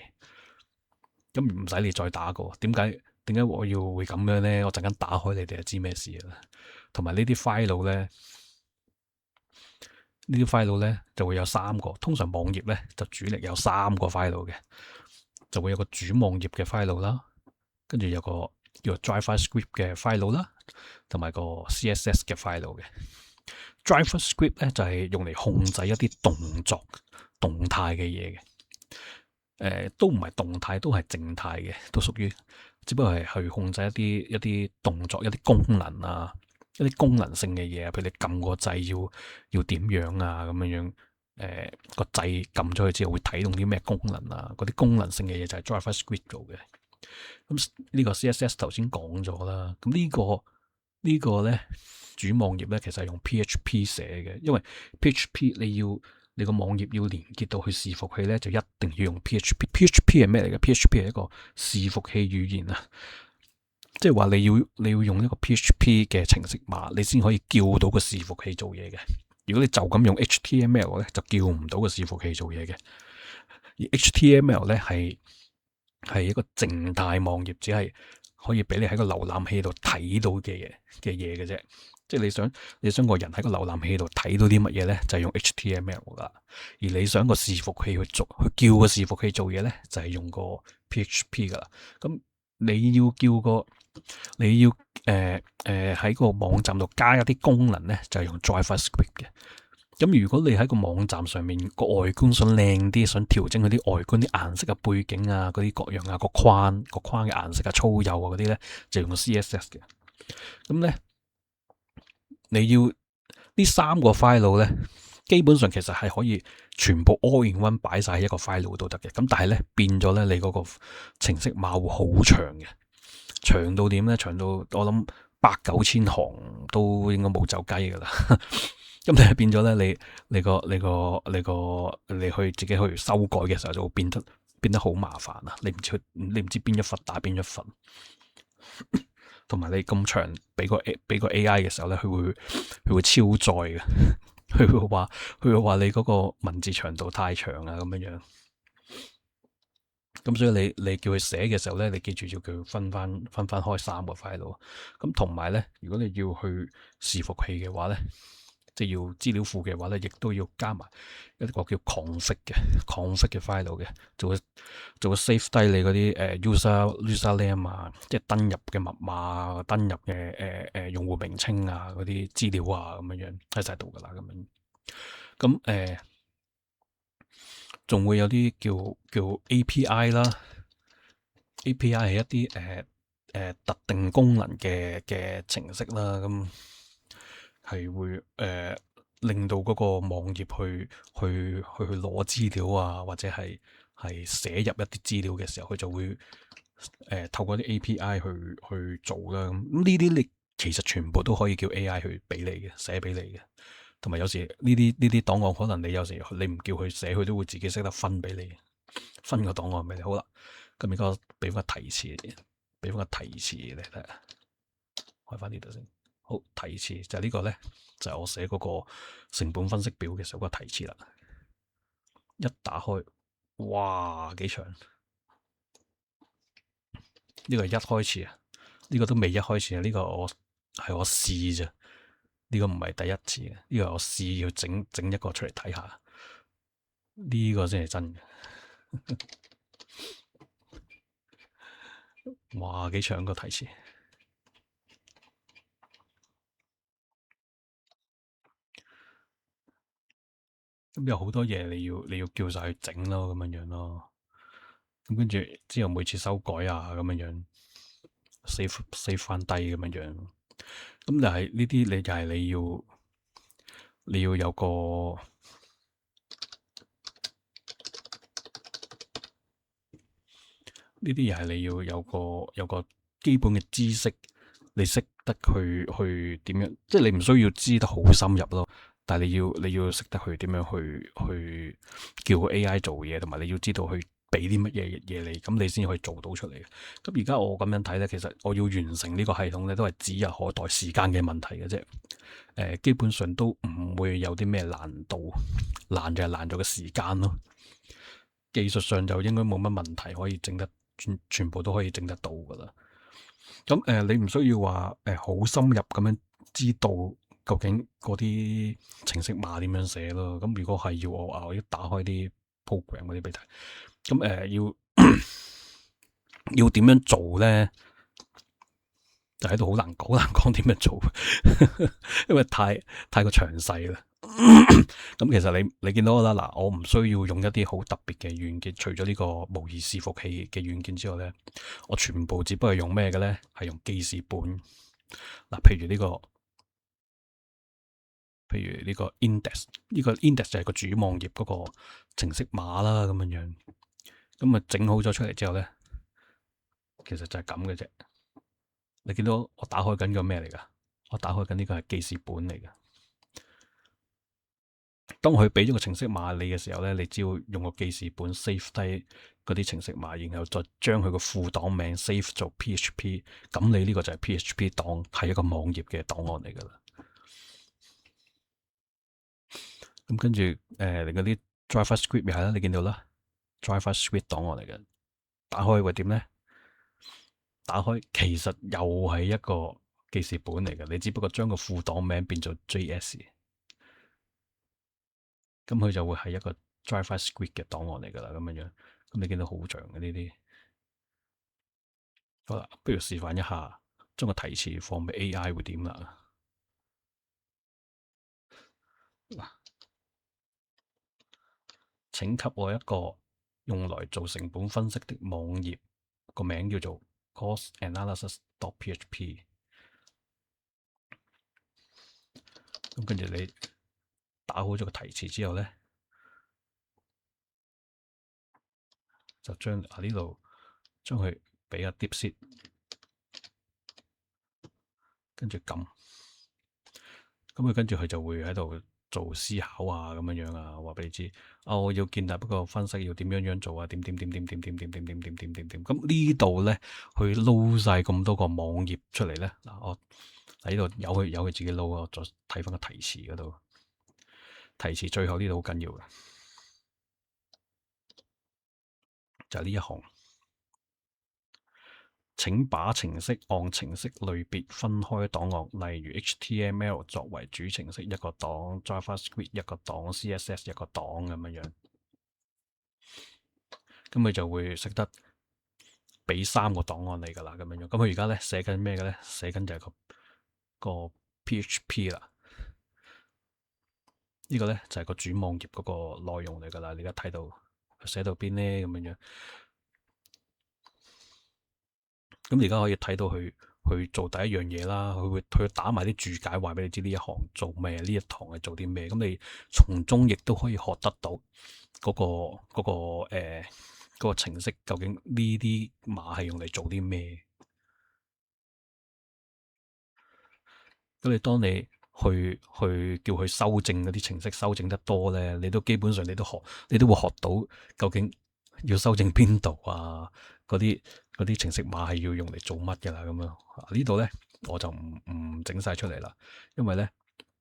咁唔使你再打過。點解我要會咁樣咧？我陣間打開你哋就知咩事啦。同埋呢啲 file 咧就會有3個。通常網頁咧就主力有3個 file 嘅，就會有個主網頁嘅 file 啦，跟住有個叫做 JavaScript 嘅 file 啦，同埋個 CSS 嘅 file 嘅。JavaScript 咧就係用嚟控制一啲動態嘅嘢嘅，都唔係動態，都係靜態嘅，都屬於，只不過係去控制一啲動作、一啲功能啊，一啲功能性嘅嘢啊，譬如你撳個掣要點樣啊，咁樣，個掣撳咗去之後會啟動啲咩功能啊，嗰啲功能性嘅嘢就係 JavaScript 做嘅。咁呢個 CSS 頭先講咗啦，咁呢個咧主網頁咧其實係用 PHP 寫嘅，因為 PHP 你個網頁要連結到去伺服器咧，就一定要用 PHP。PHP 係咩嚟嘅？PHP 係一個伺服器語言啊，即係話你要用一個 PHP 嘅程式碼，你先可以叫到個伺服器做嘢嘅。如果你就咁用 HTML 咧，就叫唔到個伺服器做嘢嘅。而 HTML 咧係一個靜態網頁，只係可以俾你喺個瀏覽器度睇到嘅嘢嘅啫。即係你想個人喺個瀏覽器度睇到啲乜嘢咧，就係用 HTML 噶。而你想個伺服器去叫個伺服器做嘢咧，就係用個 PHP 噶啦。咁你要叫個你要喺個網站度加一啲功能咧，就係用 JavaScript 嘅。咁如果你喺個網站上面個外觀想靚啲，想調整嗰啲外觀啲顏色嘅背景啊，嗰啲各樣啊，個框嘅顏色啊、粗幼啊嗰啲咧，就用 CSS 嘅。咁咧，你要呢三個 file 咧，基本上其實係可以全部 all in one 擺晒喺一個 file 都得嘅。咁但係咧，變咗咧，你嗰個程式碼會好長嘅，長到點咧？長到我諗8,000-9,000行都應該冇走雞噶啦。咁你係變咗咧，你去自己去修改嘅時候就會變得好麻煩啊！你唔知邊一忽打邊一忽，同埋你咁長俾個 AI 嘅時候咧，佢會超載嘅，佢會話你嗰個文字長度太長啊咁樣樣。咁所以你叫佢寫嘅時候咧，你記住要叫佢分翻開3個 file。咁同埋咧，如果你要去伺服器嘅話咧，即係要資料庫嘅話咧，亦都要加埋一個叫 config 嘅 file 嘅，就會 save 低你嗰啲user name 啊，即係登入嘅密碼啊，登入嘅用戶名稱啊，嗰啲資料啊咁樣喺晒度噶啦咁樣。咁仲會有啲叫 API 啦，API 係一啲特定功能嘅程式啦，咁係會令到嗰個網頁去攞資料啊，或者係寫入一啲資料嘅時候，佢就會透過啲 API 去做啦。咁呢啲你其實全部都可以叫 AI 去俾你嘅，寫俾你嘅。同埋有時呢啲檔案可能你有時你唔叫佢寫，佢都會自己識得分俾你，分個檔案俾你。好啦，咁而家俾翻個提示嚟睇下，開翻呢度先。好，提示就係呢個咧，就係我寫嗰個成本分析表嘅時候個提示啦。一打開，哇，幾長！呢個係一開始啊，呢個都未一開始啊，呢個我試咋。呢個唔係第一次嘅，呢個我試要整一個出嚟睇下，呢個先係真嘅。哇，幾長個提示！咁有好多嘢你要叫晒去整咯，咁樣樣咯。咁跟住之後每次修改啊，咁樣樣 save 翻低咁樣樣。咁但係呢啲你就係你要有個呢啲又係你要有個基本嘅知識，你識得去點樣，即係你唔需要知得好深入咯。但係你要識得去點樣去叫個 AI 做嘢，同埋你要知道去俾啲乜嘢你，咁你先可以做到出嚟嘅。咁而家我咁樣睇咧，其實我要完成呢個系統咧，都係指日可待，時間嘅問題嘅啫。基本上都唔會有啲咩難度，難就係難咗個時間咯。技術上就應該冇乜問題，可以整得全部都可以整得到噶啦。咁你唔需要話好深入咁樣知道究竟嗰啲程式碼點樣寫咯。咁如果係要我要打開啲 program 嗰啲俾睇，咁要點樣做咧？就喺度好難講點樣做，因為太過詳細啦。咁其實你見到啦，嗱，我唔需要用一啲好特別嘅軟件，除咗呢個模擬伺服器嘅軟件之外咧，我全部只不過係用咩嘅咧？係用記事本。嗱，譬如呢個 index，呢個 index 就係個主網頁嗰個程式碼啦，咁樣樣。咁啊整好咗出嚟之後咧，其實就係咁嘅啫。你見到我打開緊個咩嚟噶？我打開緊呢個係記事本嚟嘅。當佢俾咗個程式碼你嘅時候咧，你只要用個記事本 save 低嗰啲程式碼，然後再將佢個副檔名 save 做 PHP，咁你呢個就係 PHP 檔，係一個網頁嘅檔案嚟噶啦。咁跟住你嗰啲 JavaScript 又係啦，你見到啦，JavaScript 檔案嚟嘅。打開會點咧？打開其實又係一個記事本嚟嘅，你只不過將個副檔名變做 JS，咁佢就會係一個 JavaScript 嘅檔案嚟㗎啦，咁樣樣。咁你見到好長嘅呢啲。好啦，不如示範一下，將個提詞放俾 AI 會點啦。嗱，請給我一個用來做成本分析的網頁，個名叫做 costanalysis.php。咁跟住你打好咗個提詞之後咧，就將呢度將佢俾個 DeepSeek，跟住撳，咁佢跟住佢就會喺度做思考啊，咁樣樣啊，話俾你知啊，我要建立一個分析要點樣樣做啊，點點點點點點點點點點點點點。咁呢度咧，佢撈晒咁多個網頁出嚟咧，嗱，我喺呢度有佢自己撈啊，再睇翻個提詞嗰度，提詞最後呢度好緊要嘅，就係呢一行。請把程式按程式類別分開檔案，例如 HTML 作為主程式一個檔，JavaScript 一個檔，CSS 一個檔咁樣樣。咁佢就會識得俾3個檔案嚟㗎啦，咁樣樣。咁佢而家咧寫緊咩嘅咧？寫緊就係個 PHP 啦。呢個咧就係個主網頁嗰個內容嚟㗎啦。你而家睇到佢寫到邊咧？咁樣樣。咁而家可以睇到佢去做第一樣嘢啦，佢打埋啲註解，話俾你知呢一行做咩，呢一堂係做啲咩。咁你從中亦都可以學得到嗰個程式究竟呢啲碼係用嚟做啲咩。咁你當你去叫佢修正嗰啲程式，修正得多咧，你都基本上你都會學到究竟要修正邊度啊？嗰啲程式碼係要用嚟做乜嘅啦？咁樣呢度咧，我就唔整晒出嚟啦，因為咧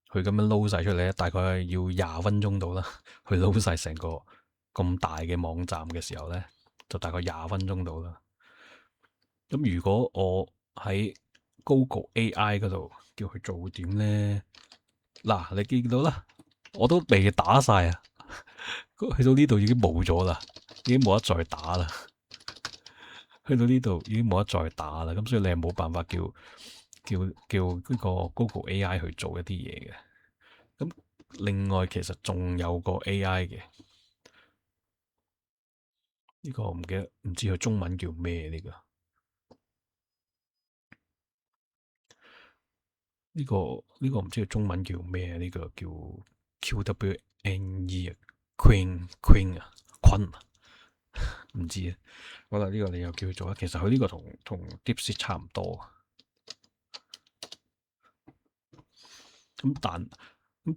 佢咁樣撈晒出嚟咧，大概要20分鐘到啦。去撈晒成個咁大嘅網站嘅時候咧，就大概20分鐘到啦。咁如果我喺 Google AI 嗰度叫佢做點咧？嗱，你見到啦，我都未打晒啊，去到呢度已經冇咗啦，已經冇得再打啦。去到呢度已經冇得再打啦，咁所以你係冇辦法叫呢個 Google AI 去做一啲嘢嘅。咁另外其實仲有個 AI 嘅，呢個我唔記得，唔知佢中文叫咩呢個？呢個唔知佢中文叫咩？呢個叫 QWNE 啊，Queen 啊，坤啊，唔知啊。好啦，呢個你又叫佢做啊。其實佢呢個同 DeepSeek 差唔多。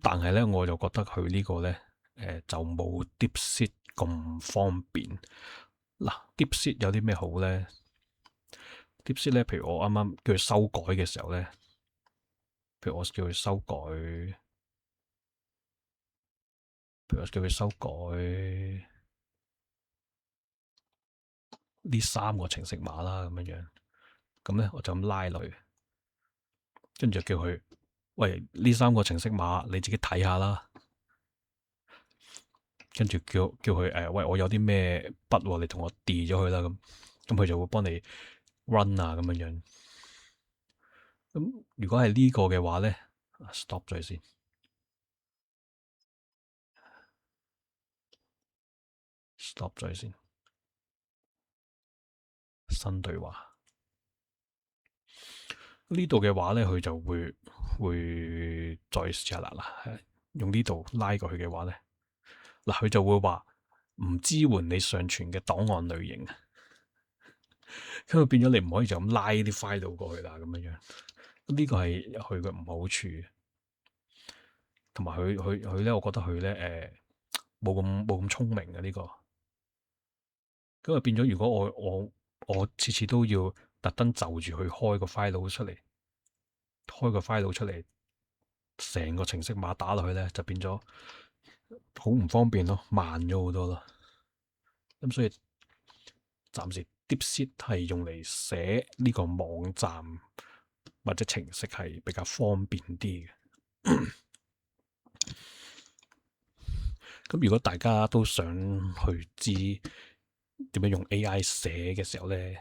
但係咧，我就覺得佢呢個咧，就冇 DeepSeek 咁方便。嗱，DeepSeek 有啲咩好咧？DeepSeek 咧，譬如我啱啱叫佢修改嘅時候咧，譬如我叫佢修改，呢3個程式碼啦，咁樣樣，咁咧我就咁拉落去，跟住就叫佢，喂，呢3個程式碼你自己睇下啦。跟住叫佢喂，我有啲咩筆，你同我 delete 咗佢啦。咁佢就會幫你 run 啊，咁樣樣。咁如果係呢個嘅話咧，stop 咗先，stop 咗先，新對話。呢度嘅話咧，佢就會再試下啦。用呢度拉過去嘅話咧，嗱，佢就會話唔支援你上傳嘅檔案類型，咁變咗你唔可以就咁拉啲 file 過去啦，咁樣樣。呢個係佢嘅唔好處，同埋佢咧，我覺得佢咧冇咁聰明嘅呢個。咁啊變咗，如果我次次都要特登就住去開個 file 出嚟，成個程式碼打落去咧，就變咗好唔方便咯，慢咗好多咯。咁所以暫時 DeepSeek 係用嚟寫呢個網站或者程式係比較方便啲嘅。咁如果大家都想去知點樣用 AI 寫嘅時候咧，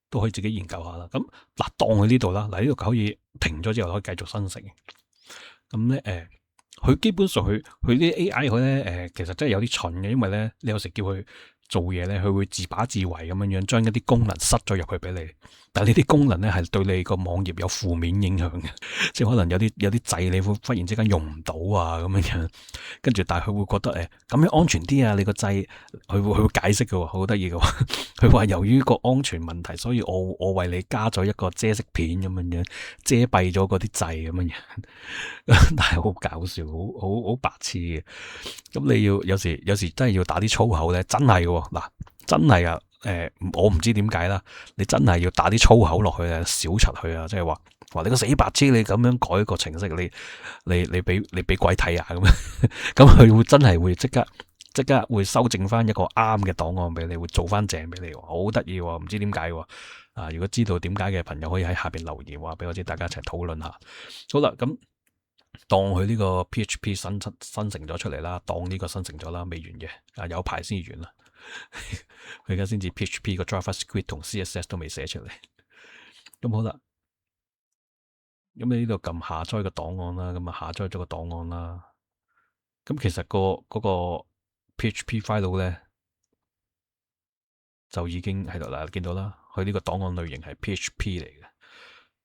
都可以自己研究下啦。咁嗱，當佢呢度啦，嗱呢度可以停咗之後可以繼續生成。咁咧佢基本上佢啲 AI 佢咧其實真係有啲蠢嘅，因為咧你有時叫佢做嘢咧，佢會自把自為咁樣樣，將一啲功能塞咗入去俾你。但係呢啲功能咧係對你個網頁有負面影響嘅，即係可能有啲掣你會忽然之間用唔到啊咁樣樣。跟住但係佢會覺得咁樣安全啲啊，你個掣佢會解釋嘅，好得意嘅。佢話由於個安全問題，所以我為你加咗一個遮色片咁樣樣，遮蔽咗嗰啲掣咁樣樣。但係好搞笑，好白痴嘅。咁你要有時真係要打啲粗口咧，真係嘅嗱，真係啊。我唔知點解啦，你真係要打啲粗口落去啊，小柒佢啊，即係話你個死白痴，你咁樣改個程式，你俾鬼睇啊咁樣，咁佢會真係會即刻會修正翻一個啱嘅檔案俾你，會做翻正俾你，好得意喎，唔知點解喎。啊，如果知道點解嘅朋友可以喺下邊留言話俾我知，大家一齊討論下。好啦，咁當佢呢個 PHP 生成咗出嚟啦，當呢個生成咗啦，未完嘅，啊有排先完啦。佢而家先至 PHP 個 JavaScript 同 CSS 都未寫出嚟。咁好啦，咁你呢度撳下載個檔案啦，咁啊下載咗個檔案啦。咁其實嗰個 PHP file 咧就已經喺度啦，見到啦。佢呢個檔案類型係 PHP 嚟嘅。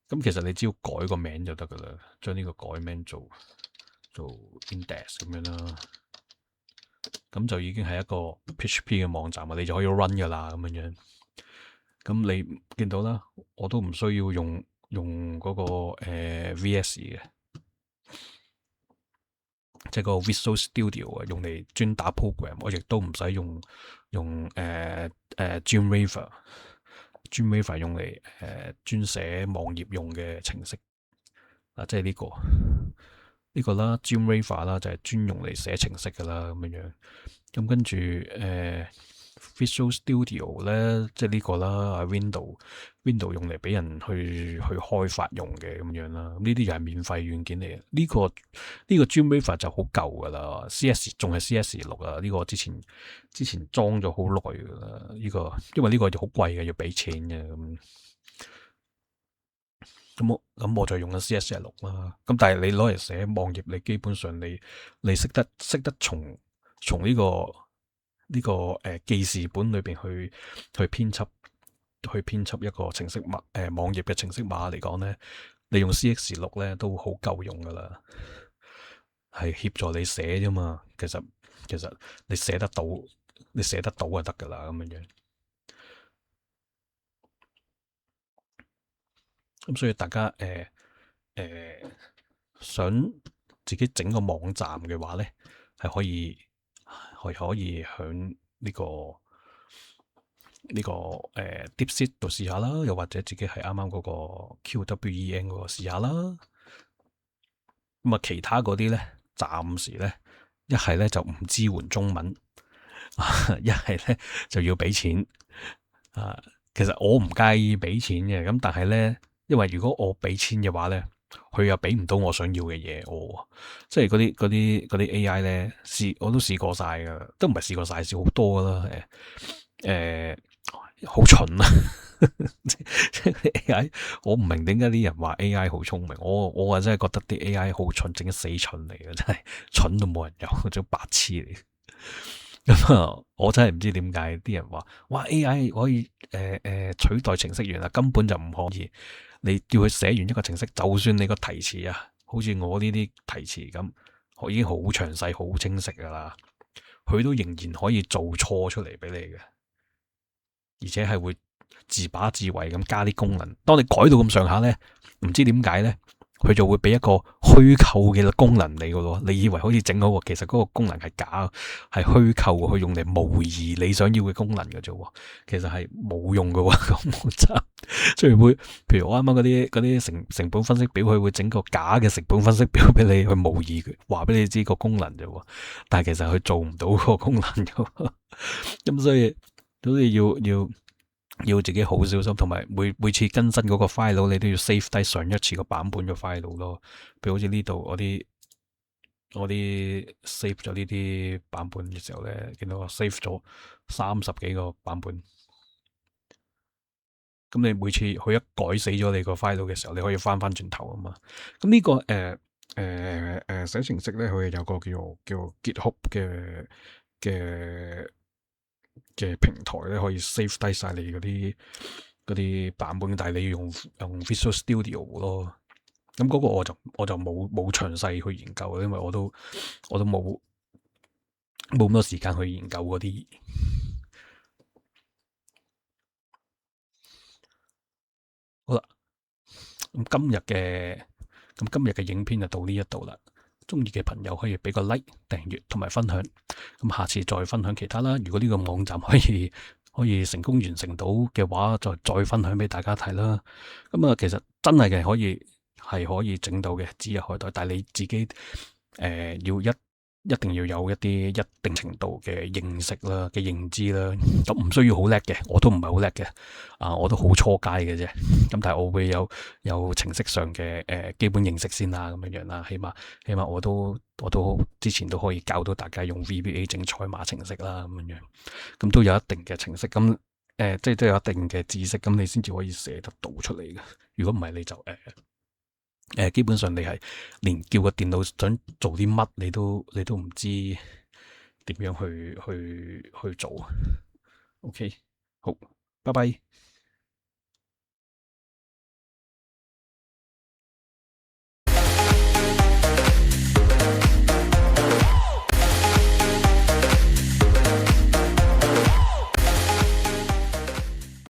咁其實你只要改個名就得噶啦，將呢個改名做 index 咁樣啦。咁就已經係一個 PHP 嘅網站啊，你就可以 run 噶啦咁樣樣。咁你見到啦，我都唔需要用嗰個VS 嘅，即係個 Visual Studio 啊，用嚟專打 program。我亦都唔使用 Dreamweaver 用嚟專寫網頁用嘅程式啊，即係呢個啦，Dreamweaver 啦，就係專用嚟寫程式噶啦咁樣樣。咁跟住Visual Studio 咧，即係呢個啦，Window 用嚟俾人去開發用嘅咁樣啦。呢啲又係免費軟件嚟嘅。呢個 Dreamweaver 就好舊噶啦，CS 仲係 CS6啊。呢個之前裝咗好耐噶啦。呢個因為呢個就好貴嘅，要俾錢嘅咁我就用緊 CS6啦。咁但係你攞嚟寫網頁，你基本上你識得從呢個記事本裏邊去編輯一個程式碼網頁嘅程式碼嚟講咧，你用 CS6咧都好夠用噶啦，係協助你寫啫嘛。其實你寫得到就得噶啦咁樣樣。咁所以大家想自己整個網站嘅話咧，係可以響呢個DeepSeek 度試下啦，又或者自己係啱啱嗰個 QWEN 嗰個試下啦。咁啊，其他嗰啲咧，暫時咧一係咧就唔支援中文，一係咧就要俾錢啊。其實我唔介意俾錢嘅，咁但係咧，因為如果我俾錢嘅話咧，佢又俾唔到我想要嘅嘢，即係嗰啲 AI 咧，我都試過晒噶，都唔係試過晒，試好多啦。好蠢啊！AI 我唔明點解啲人話 AI 好聰明，我啊真係覺得啲 AI 好蠢，整得死蠢嚟嘅，真係蠢到冇人有，嗰種白痴嚟。咁啊，我真係唔知點解啲人話，哇 AI 可以取代程式員啊，根本就唔可以。你叫佢寫完一個程式，就算你個題詞啊，好似我呢啲題詞咁，我已經好詳細、好清晰噶啦，佢都仍然可以做錯出嚟俾你嘅，而且係會自把自為咁加啲功能。當你改到咁上下咧，唔知點解咧，佢就會俾一個虛構嘅功能你噶咯。你以為好似整好，其實嗰個功能係假，係虛構，去用嚟模擬你想要嘅功能嘅啫。其實係冇用嘅個網站，雖然會，譬如我啱啱嗰啲成本分析表，佢會整個假嘅成本分析表俾你去模擬，話俾你知個功能啫。但係其實佢做唔到個功能嘅。咁所以要要自己好小心，同埋每次更新嗰個 file 你都要 save 低上一次個版本嘅 file 咯。譬如好似呢度我啲 save 咗呢啲版本嘅時候咧，見到我 save 咗30幾個版本。咁你每次佢一改死咗你個 file 嘅時候，你可以翻轉頭啊嘛。咁呢、個寫程式咧，佢有個叫 GitHub 嘅平台咧，可以 save 低晒你嗰啲版本，但係你要用 Visual Studio 咯。咁嗰個我就冇詳細去研究，因為我都冇咁多時間去研究嗰啲。好啦，咁今日嘅影片就到呢一度啦。中意嘅朋友可以俾個 like、訂閱同埋分享。咁下次再分享其他啦。如果呢個網站可以成功完成到嘅話，就再分享俾大家睇啦。咁啊，其實真係嘅可以整到嘅，指日可待。但係你自己一定要有一定程度嘅認識啦、嘅認知啦。咁唔需要好叻嘅，我都唔係好叻嘅，我都好初階嘅啫。咁但係我會有程式上嘅基本認識先啦，咁樣樣啦。起碼我都之前都可以教到大家用 VBA 整賽馬程式啦，咁樣樣。咁都有一定嘅程式，咁即係都有一定嘅知識，咁你先至可以寫得到出嚟嘅。如果唔係，你就基本上你係連叫個電腦想做啲乜，你都唔知點樣去做。OK，好，拜拜。